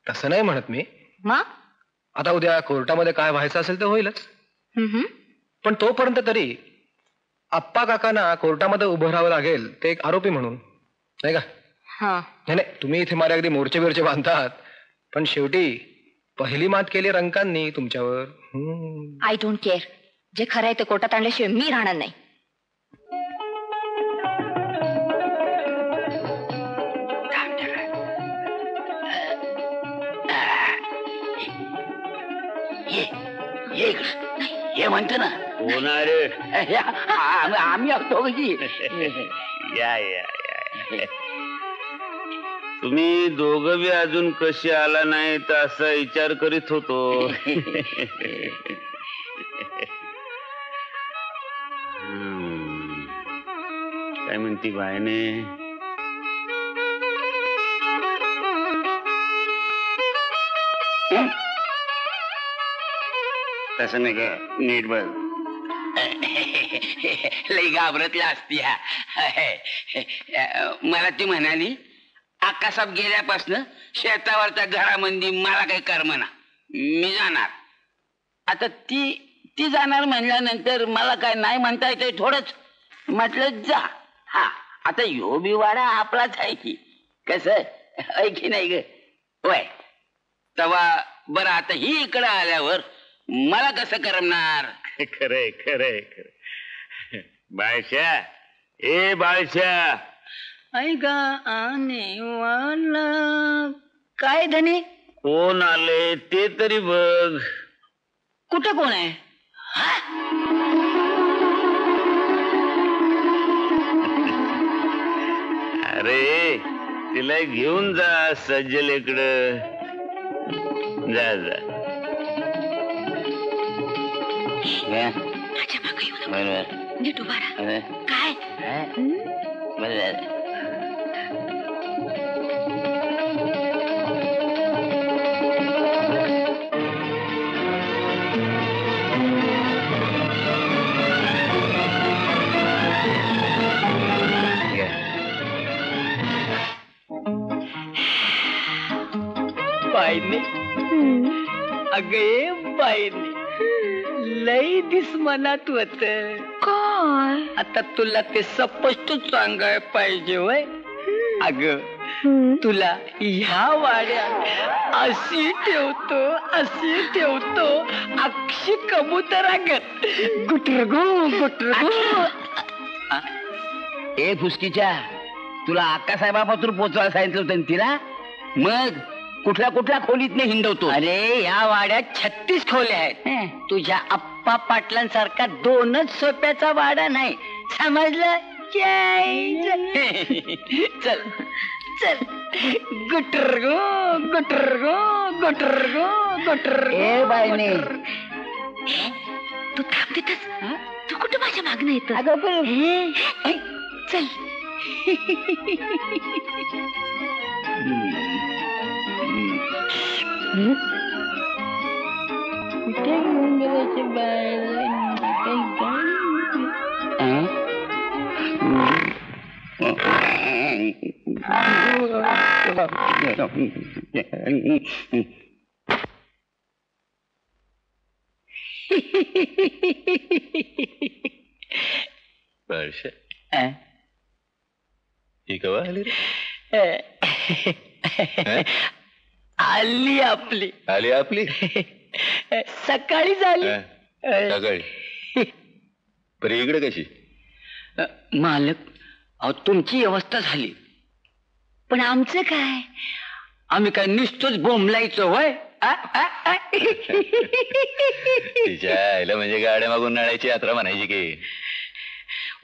तसं नाही म्हणत मी. मग आता उद्या कोर्टामध्ये काय व्हायचं असेल ते होईलच. पण तोपर्यंत तरी आप्पा काकांना कोर्टामध्ये उभं राहावं लागेल, ते एक आरोपी म्हणून, नाही का? नाही नाही, तुम्ही इथे मारे अगदी मोर्चे बिरचे बांधतात, पण शेवटी पहिली मात केली रंकांनी तुमच्यावर. I don't care. जे खरं आहे ते कोर्टात आणल्याशिवाय मी राहणार नाही. हे म्हणतो ना होणार आम्ही असतो की. या तुम्ही दोघं बी अजून कशी आला नाही तर असा विचार करीत होतो. काय म्हणती बायने? तसं नाही का, नीट बघ. लई घाबरतला असती. मला ती म्हणाली आकाशात गेल्यापासून शेतावरच्या घरामध्ये मला काही करमना, मी जाणार. आता ती जाणार म्हणल्यानंतर मला काय नाही म्हणता येते थोडंच. म्हटलं जा. हा आता यो बी वाडा आपलाच आहे की, कस आहे की नाही ग? वय तवा बरं, आता ही इकडं आल्यावर मला कसं करमणार? खरंय खरंय खरं. बाळशा, ए बाळशा, ऐका आने वाला. काय धनी? कोण आले ते तरी बघ. कुठं कोण आहे? अरे तिला घेऊन जा सज्जलेकडं. जा जा. माझ्या मागे येऊ नको. नीट उभा राहा. काय? बाईने अगे बाईने लई दिस मनात होत. काय? आता तुला ते स्पष्ट सांगाय पाहिजे वय. अग तुला ह्या वाड्यात अशी ठेवतो अक्षी कबुतरागत. गुटरगो गुटरगो. ए फुसकीच्या, तुला अक्कासाहेबापासून पोचवायला सांगितलं होतं तिला. मग कुठल्या खोलीत नाही हिंडवतो? अरे या वाड्यात 36 खोल्या आहेत. तुझ्या आप्पा पाटलांसारखा 2च सोप्याचा वाडा नाही, समजलं? चल चल. गुटरगो गुटरगो गुटरगो गुटरगो. ए बाईने, तू थांब तिथंच. तू कुठं माझ्या मागणं येतं? चल. कुठे घेऊन गेल्याचे बाहेर? ही कवा आली रे? आली आपली. आली आपली? सकाळी झाली. सकाळी. पर इकडे कशी? मालक, अहो तुमची व्यवस्था झाली, पण आमचं काय? आम्ही काय नुसतंच बोंबलायचो वय? तिच्या आईला म्हणजे गाड्या मागून नाळ्याची यात्रा म्हणायची की.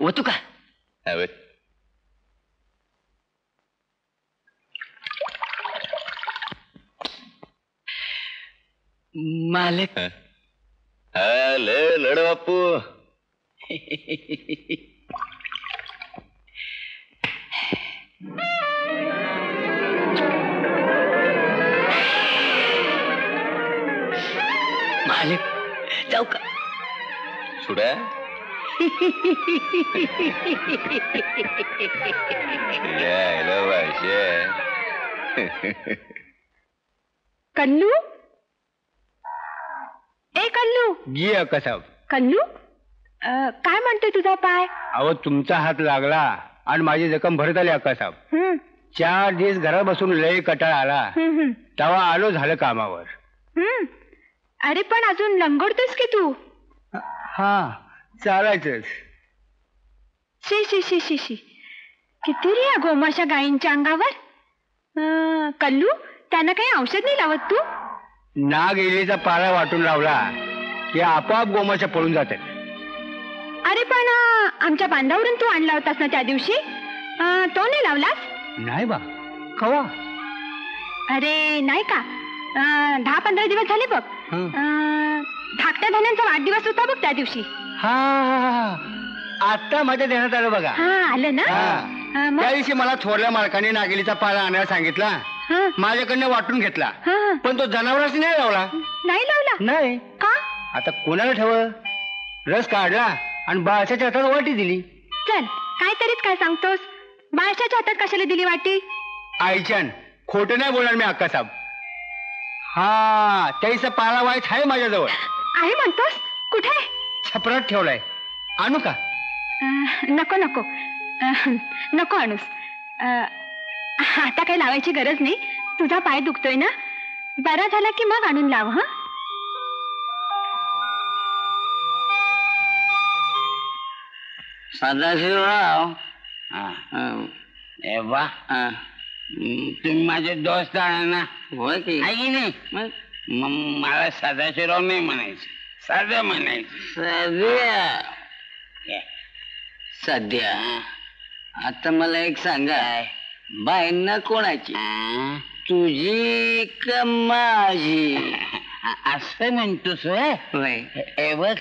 होतो का? मालक. लड बापू. मालक जाऊ का? सुड्या यायला पाहिजे. कल्लू, ए कल्लू. जी अक्कासाहेब. कल्लू, काय म्हणतोय तुझा पाय? अहो तुमचा हात लागला आणि माझी जखम भरत आली अक्कासाहेब. 4 दिवस घरात बसून लय कटाळा आला, तेव्हा आलो झालं कामावर. अरे पण अजून लंगोडतोस की तू? हा चालायचंच. शी शी शी शी शी, किती रे या गोमाशा गायींच्या अंगावर. कल्लू, त्यांना काही औषध नाही लावत तू? नाग एलीचा पाला वाटून लावला की आपोआप गोमाशा पळून जातात. अरे पण आमच्या बांधावरून तू आणला होतास ना त्या दिवशी, तो नाही लावलास? नाही बा, कवा? अरे नाही का, 10-15 दिवस झाले बघ. धाकट्या धान्यांचा वाढदिवस होता बघ त्या दिवशी. हा आता माझ्या ध्यानात आलं बघा. आलं ना. त्या दिवशी मला थोरल्या मालकाने नागेलीचा पाला आणायला सांगितला, माझ्याकडनं वाटून घेतला, पण तो जनावरांनी नाही लावला. नाही लावला? नाही. का? आता कोणाला ठेव? रस काढला आणि बाळशाच्या हातात वाटी दिली. चल, काहीतरीच काय सांगतोस? बाळशाच्या हातात कशाला दिली वाटी? आईच्यान खोटं नाही बोलणार मी अक्कासाहेब. हा त्याचा पाला वाईट आहे माझ्याजवळ. आहे म्हणतोस? कुठे? छपरात ठेवलाय. आणू का? नको नको नको आणूस. आता काही लावायची गरज नाही. तुझा पाय दुखतोय ना, बरा झाला की मग आणून लाव. हा सदाशिवराव, तुम्ही माझे दोस्त आहे ना? होय की नाही? मला सदाशिवराव नाही म्हणायचं, सध्या म्हणायचं. सध्या आता मला एक सांगा, बाईंना कोणाची, तुझी का माझी? असं म्हणतोस होय? हे बघ,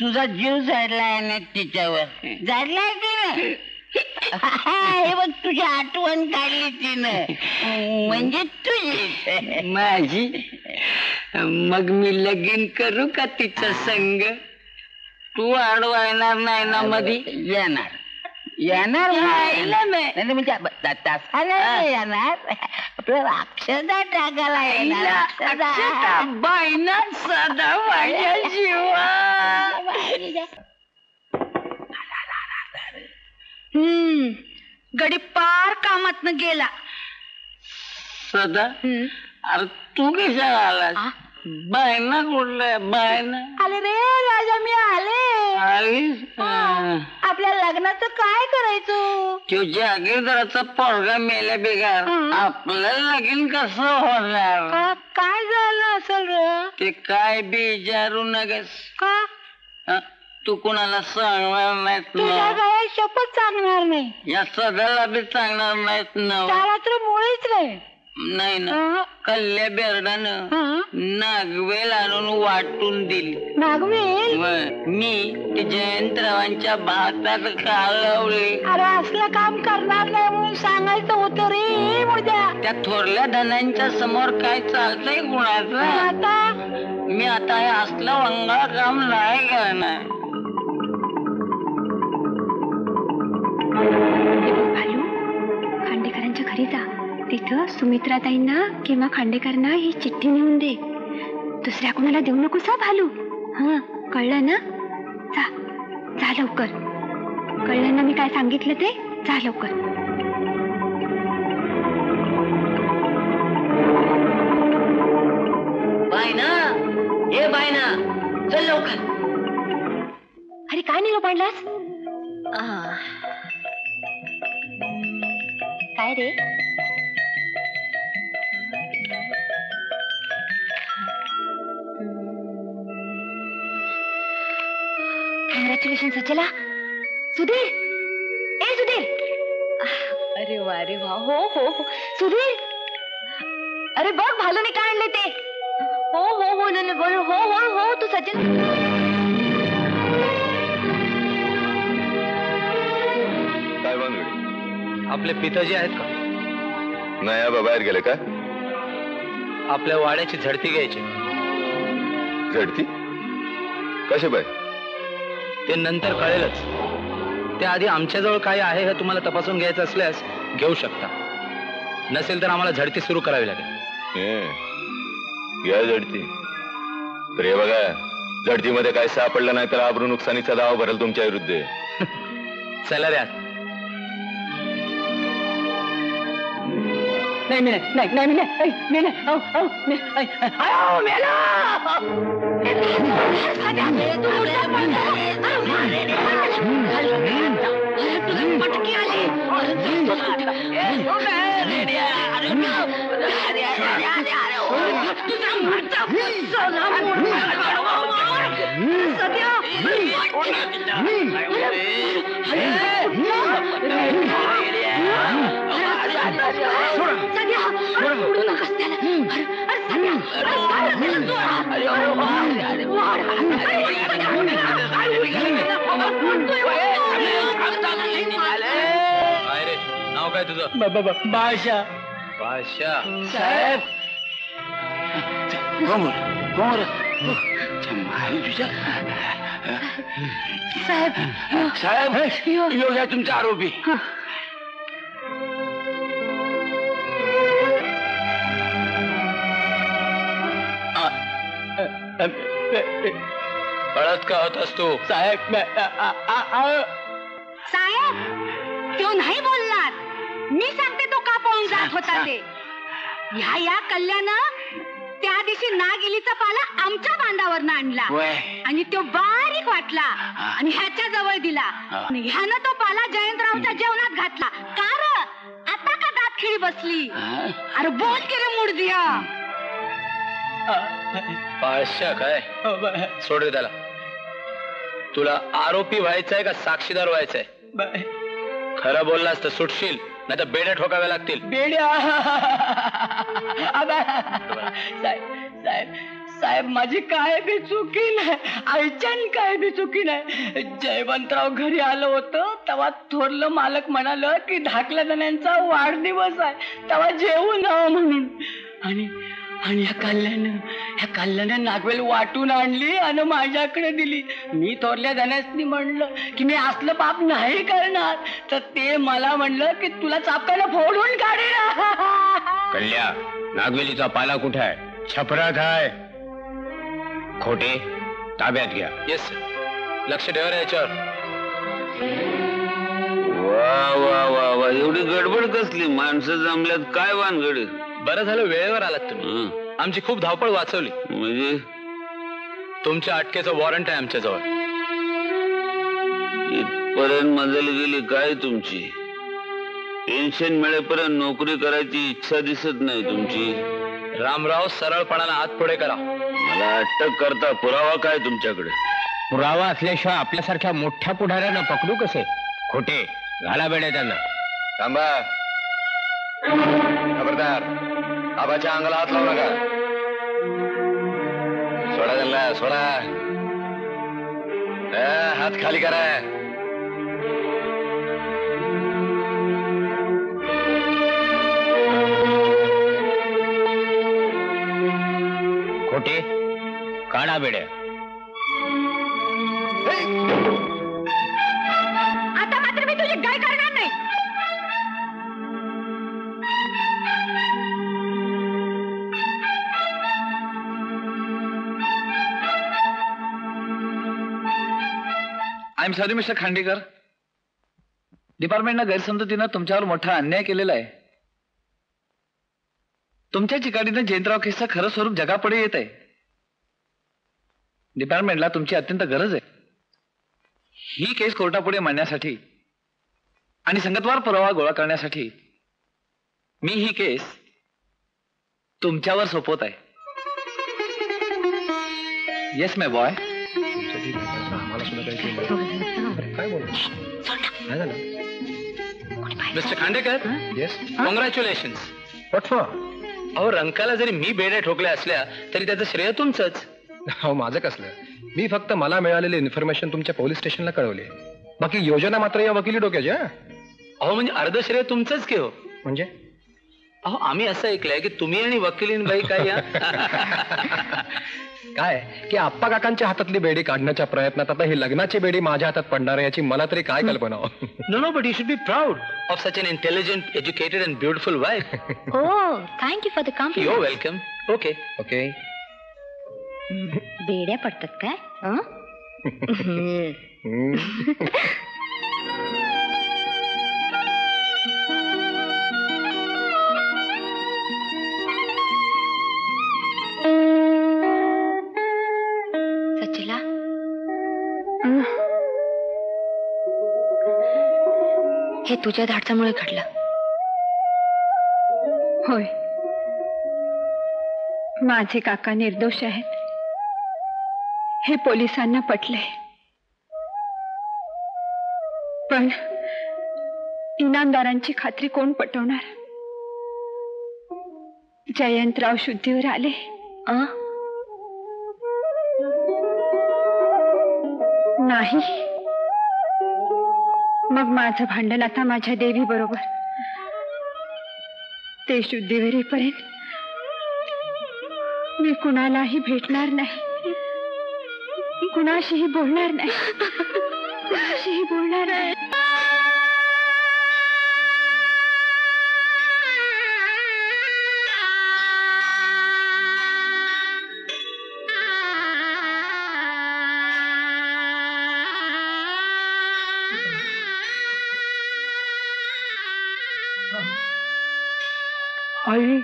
तुझा जीव जाडलाय ना तिच्यावर, जाडलाय की नाही? हे बघ, तुझी आठवण काढली तिनं, म्हणजे तुझी माझी. मग मी लगीन करू का तिचा संग? तू अडवायणार नाही ना मधी? येणार येणार नाही म्हणजे तसा नाही येणार, आपलं अक्षदा टाकायला येणार. बाईना सदा माझ्या जीवा. गडी पार कामातनं गेला. सदा, अरे तू कशा आला? बायना कुठल्या बायना? आले रे राजा, मी आले. आपल्या लग्नाचं काय करायचं? तो जागीरदाराचा पोरगा मेल्या बेगार, आपलं लगीन कसं होणार? काय झालं असेल रे? ते काय विचारू नगस. का? तू कुणाला सांगणार नाहीत तुझ्या ना? काय शपथ सांगणार नाही. या सदाला बी सांगणार नाहीत ना? त्याला तर मुळीच नाही. नाही ना. कल्ल्या बेरडानं नागवेल आणून वाटून दिली. नागवेल? मी ते जयंतरावांच्या भातात कालवले. अरे असलं काम करणार नाही म्हणून सांगायचं होतं रे मुद्या. त्या थोरल्या धनांच्या समोर काय चालतंय कुणाचं? आता मी आता हे असलं वंगाळ काम नाही करणार. भालू, खांडेकरांच्या घरी जा. तिथं सुमित्राताईंना किंवा खांडेकरांना ही चिठ्ठी नेऊन दे. दुसऱ्या कोणाला देऊ नकोस हा भालू. कळलं ना? जा जा लवकर. कळलं ना मी काय सांगितलं ते? जा लवकर. बायना, ए बायना, चल लवकर. अरे काय निरोप आणलास? काय रे? कॉंग्रॅच्युलेशन सचला. सुधीर, ए सुधीर. अरे वा हो हो हो सुधीर. अरे बघ भालूने काय आणले ते. हो हो हो बोल. हो हो हो तू सचिन. काय भानगडी? आपले पिताजी आहेत का? नाही आबा, बाहेर गेले का? आपल्या वाड्याची झडती घ्यायची. झडती कसे बाय? ते नंतर कळेलच. त्याआधी आमच्याजवळ काय आहे हे तुम्हाला तपासून घ्यायचं असल्यास घेऊ शकता. नसेल तर आम्हाला झडती सुरू करावी लागेल. घ्या झडती. तर हे बघा, झडतीमध्ये काय सापडलं नाही तर आबरू नुकसानीचा दावा भरेल तुमच्या विरुद्ध. चला रे. नाही नाही नाही नाही नाही पटकी आली. नाव काय तुझं? बादशाह. बादशाह साहेब कोमर कोमर साहेब साहेब यो घ्या तुमचा आरोपी. पळत का होतास तू? साहेब साहेब तो नाही बोलणार. मी सांगते तो का पळून जात होता ते. ह्या कल्यानं त्या दिवशी नागिलीचा पाला आमच्या बांधावरनं आणला आणि तो बारीक वाटला आणि ह्याच्या जवळ दिला. ह्यानं तो पाला जयंतरावच्या जेवणात घातला. कार आता का दात खिळी बसली? अरे बोल की रे मुडदिया. बादशाह काय सोड रे त्याला. तुला आरोपी व्हायचंय का साक्षीदार व्हायचंय? खरं बोललास तर सुटशील, नाही तर बेड्या ठोकाव्या लागतील. बेड्या. साहेब साहेब साहेब माझी काय बी चुकी नाही. आईच्यान काय बी चुकी नाही. जयवंतराव घरी आलं होतं तेव्हा थोरलं मालक म्हणाल की धाकल्या जणांचा वाढदिवस आहे तेव्हा जेवू न म्हणून. आणि ह्या कल्यानं नागवेल वाटून आणली आणि माझ्याकडे दिली. मी थोरल्या जणांनी म्हणलं की मी असलं पाप नाही करणार तर ते मला म्हणलं की तुला चापकानं फोडून काढेल. कल्या, नागवेलीचा पाला कुठे आहे? छपरात आहे. खोटे ताब्यात घ्या. येस लक्ष ठेवा याच्यावर. वा वा वा वा, एवढी गडबड कसली? माणसं जमल्यात काय वानगड? बरं झालं वेळेवर आलात तुम्ही. आमची खूप धावपळ वाचवली. म्हणजे तुमच्या अटकेचं वॉरंट आहे आमच्याजवळ. इथपर्यंत मजल गेली काय तुमची? पेन्शन मिळेपर्यंत नोकरी करायची इच्छा दिसत नाही तुमची. रामराव सरळपणाला हात पुढे करा. मला अटक करता पुरावा काय तुमच्याकडे? पुरावा असल्याशिवाय आपल्यासारख्या मोठ्या पुढाऱ्यांना पकडू कसे? खोटे घाला बेड्या त्यांना. थांबा. खबरदार, आबाच्या अंगाला हात लावू नका. सोडा त्यांना, सोडा. हात खाली करा. खोटे काढा बेड्या. आता मात्र मी तुझी गाय करणार नाही. I am sorry mister Khandekar. डिपार्टमेंटनं गैरसमजुतीनं तुमच्यावर मोठा अन्याय केलेला आहे. तुमच्या चिकाटीनं जयंतराव केसचं खरं स्वरूप जगापुढे येत आहे. डिपार्टमेंटला तुमची अत्यंत गरज आहे. ही केस कोर्टापुढे मांडण्यासाठी आणि संगतवार पुरावा गोळा करण्यासाठी मी ही केस तुमच्यावर सोपवत आहे. Yes my boy. Mister Khandekar, yes, congratulation. What for? अहो रंकाला जरी मी बेड्या ठोकल्या असल्या तरी त्याचं श्रेय तुमचंच. हो माझं कसलं. मी फक्त मला मिळालेली इन्फॉर्मेशन तुमच्या पोलीस स्टेशनला कळवली. बाकी योजना मात्र या वकिली डोक्याच्या. अहो म्हणजे अर्ध श्रेय तुमचंच की हो. म्हणजे अहो आम्ही असं ऐकलंय की तुम्ही आणि वकिलीनबाई काय या काय की आप्पा काकांच्या हातातली बेडी काढण्याच्या प्रयत्नात आता ही लग्नाची बेडी माझ्या हातात पडणार आहे याची मला तरी काय कल्पना. No, but you should be proud of such an intelligent, educated and beautiful wife. Oh, thank you for the compliment. You're welcome. Okay. Okay. बेड्या पडतात काय? सचिला, हे तुझ्या धाडसामुळे घडलं. होय, माझे काका निर्दोष आहेत हे पोलिसांना पटले, पण इनामदारांची खात्री कोण पटवणार? जयंतराव शुद्धीवर आले. नाही, मग माझं भांडण आता माझ्या देवी बरोबर. ते शुद्धीवर येईपर्यंत मी कुणालाही भेटणार नाही, कुणाशीही बोलणार नाही, कुणाशीही बोलणार नाही. आई,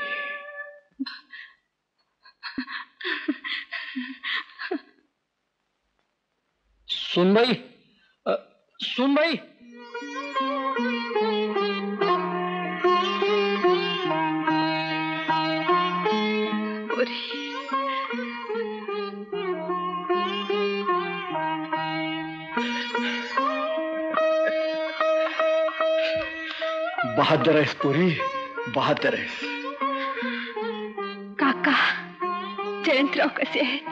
सुनबाई, सुनबाई, बहादर आहेस पुरी, बहादर आहेस. काका, जयंतराव कसे आहेत?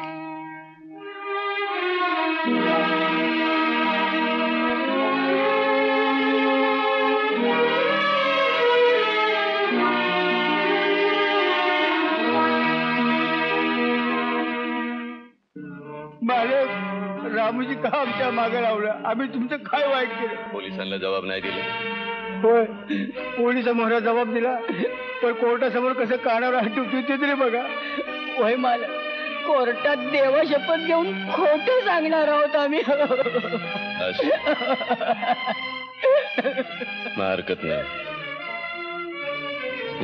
मालक, रामूजी का आमच्या मागे लावलं? आम्ही तुमचं काय वाईट केलं? पोलिसांना जबाब नाही दिला. होय, पोलिसांमोर जबाब दिला, पण कोर्टासमोर कसं कानावर हात ठेवतो ते तरी बघा. होय मालक, कोर्टात देवा शपथ घेऊन खोटं सांगणार आहोत आम्ही. हरकत नाही.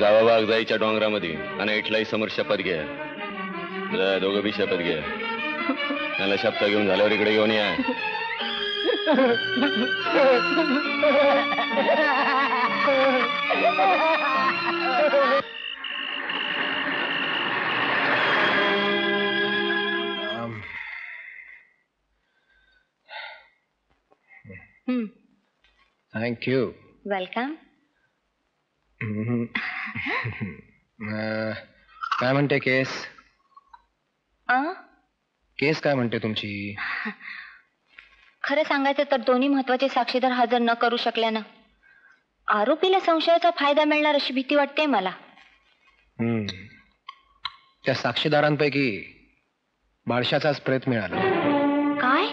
जावा बागजाईच्या डोंगरामध्ये आणि इटलाई समोर शपथ घ्या. दोघं बी शपथ घ्या. त्याला शपथ घेऊन झाल्यावर इकडे घेऊन या. Thank you. वेलकम. काय म्हणते केस? केस काय म्हणते तुमची? खरं सांगायचं तर दोन्ही महत्वाचे साक्षीदार हजर न करू शकल्यानं आरोपीला संशयाचा फायदा मिळणार अशी भीती वाटते मला. त्या साक्षीदारांपैकी बाळशाचाच प्रेत मिळाला. काय?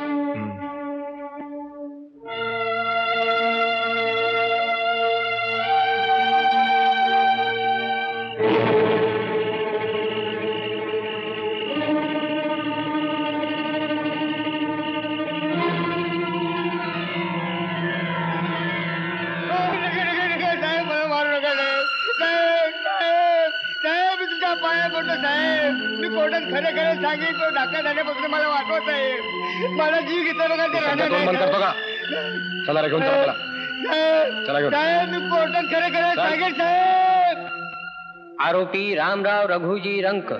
मी कोर्टात खरे खरे सांगेन, तो ढाका झाल्यापासून मला वाटवत आहे. मला जीव घेतो बघा ते राहणार नाही. चला रे घेऊन चला घेऊन. साहेब, मी कोर्टात खरे खरे सांगेन साहेब. आरोपी रामराव रघुजी रंक,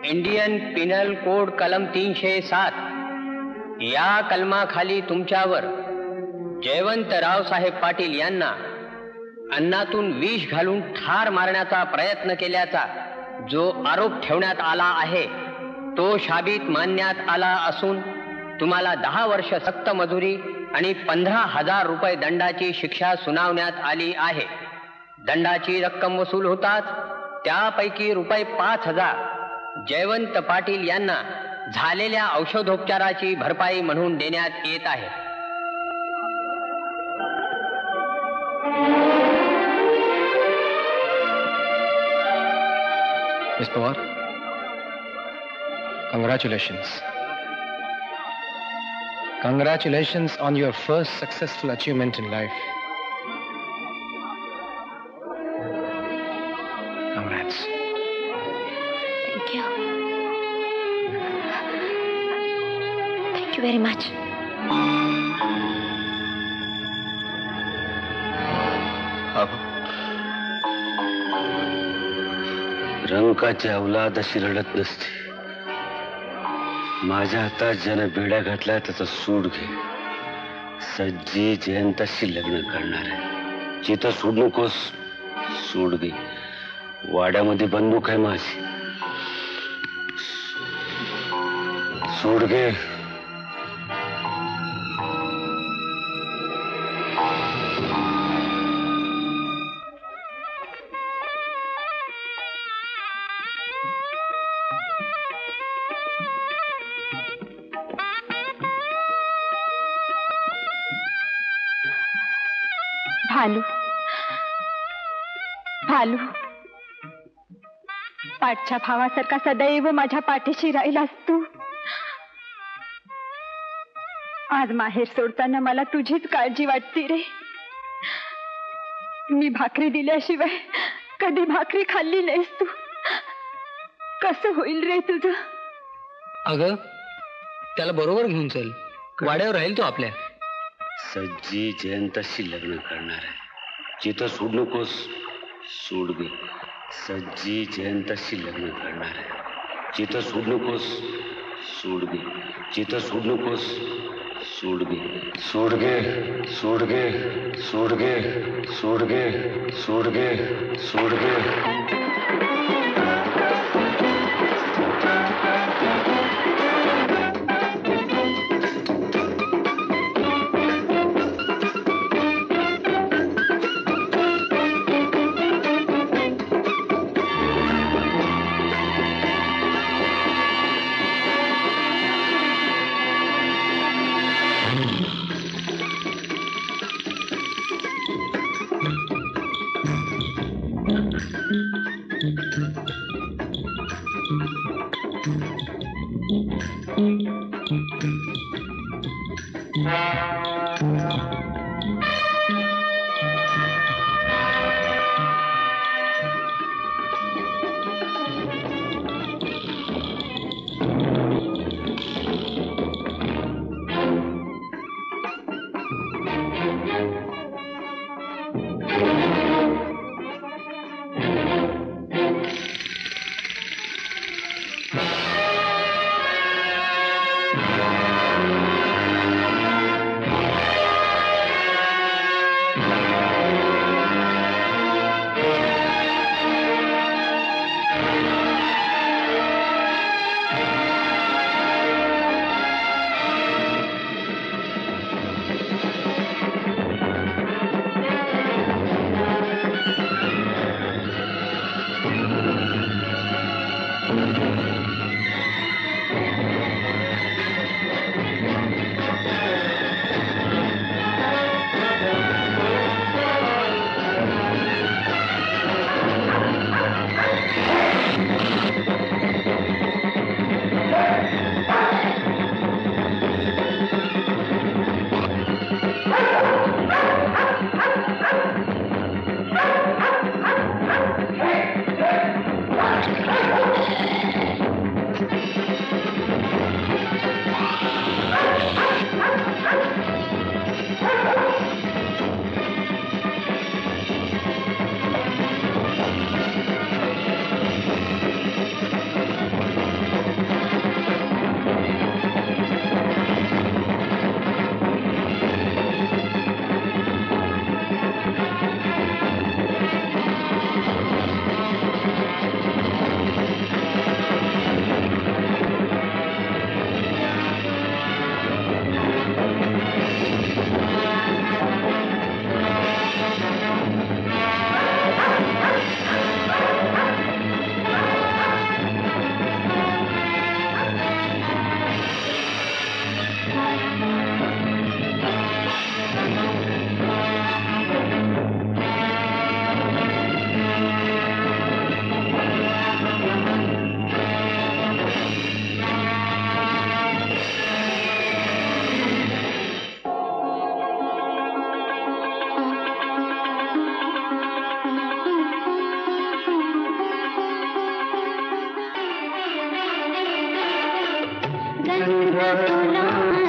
इंडियन पिनल कोड कलम 307 या कलमाखाली तुमच्यावर जयवंत रावसाहेब पाटील यांना अन्नातून विष घालून ठार मारण्याचा प्रयत्न केल्याचा जो आरोप ठेवण्यात आला आहे तो शाबीत मानण्यात आला असून तुम्हाला 10 वर्ष सक्त मजुरी आणि 15,000 रुपये दंडाची शिक्षा सुनावण्यात आली आहे. दंडाची रक्कम वसूल होताच त्यापैकी रुपये 5,000 जयवंत पाटील यांना झालेल्या औषधोपचाराची भरपाई म्हणून देण्यात येत आहे. Miss Pawar, congratulations. Congratulations on your first successful achievement in life. Congrats. Thank you. Thank you very much. रंकाची औलाद अशी रडत नसते. माझ्या हातात ज्यानं बेड्या घातल्या त्याचा सूड घे. सज्जी जयंताशी लग्न करणार आहे. जिथं सूड नकोस, सूड घे. वाड्यामध्ये बंदूक आहे माझी, सूड घे. भालू, भालू, पाठच्या भावासारखा सदैव माझ्या पाठीशी राहिलास तू. आज माहेर सोडताना मला तुझीच काळजी वाटते रे. मी भाकरी दिल्याशिवाय कधी भाकरी खाल्ली नाहीस तू. कसं होईल रे तुझं? अगं, त्याला बरोबर घेऊन चल, वाड्यावर राहील तो आपल्या. सज्जी जयंताशी लग्न करणार आहे. जिथं सूड नकोस, सूड घे. सज्जी जयंताशी लग्न करणार आहे. जिथं सूड नकोस, सूड घे. जिथं सूड नकोस, सूड घे. सूड घे, सूड घे, सूड घे, सूड घे, सूड घे, सूड घे. रंग तुला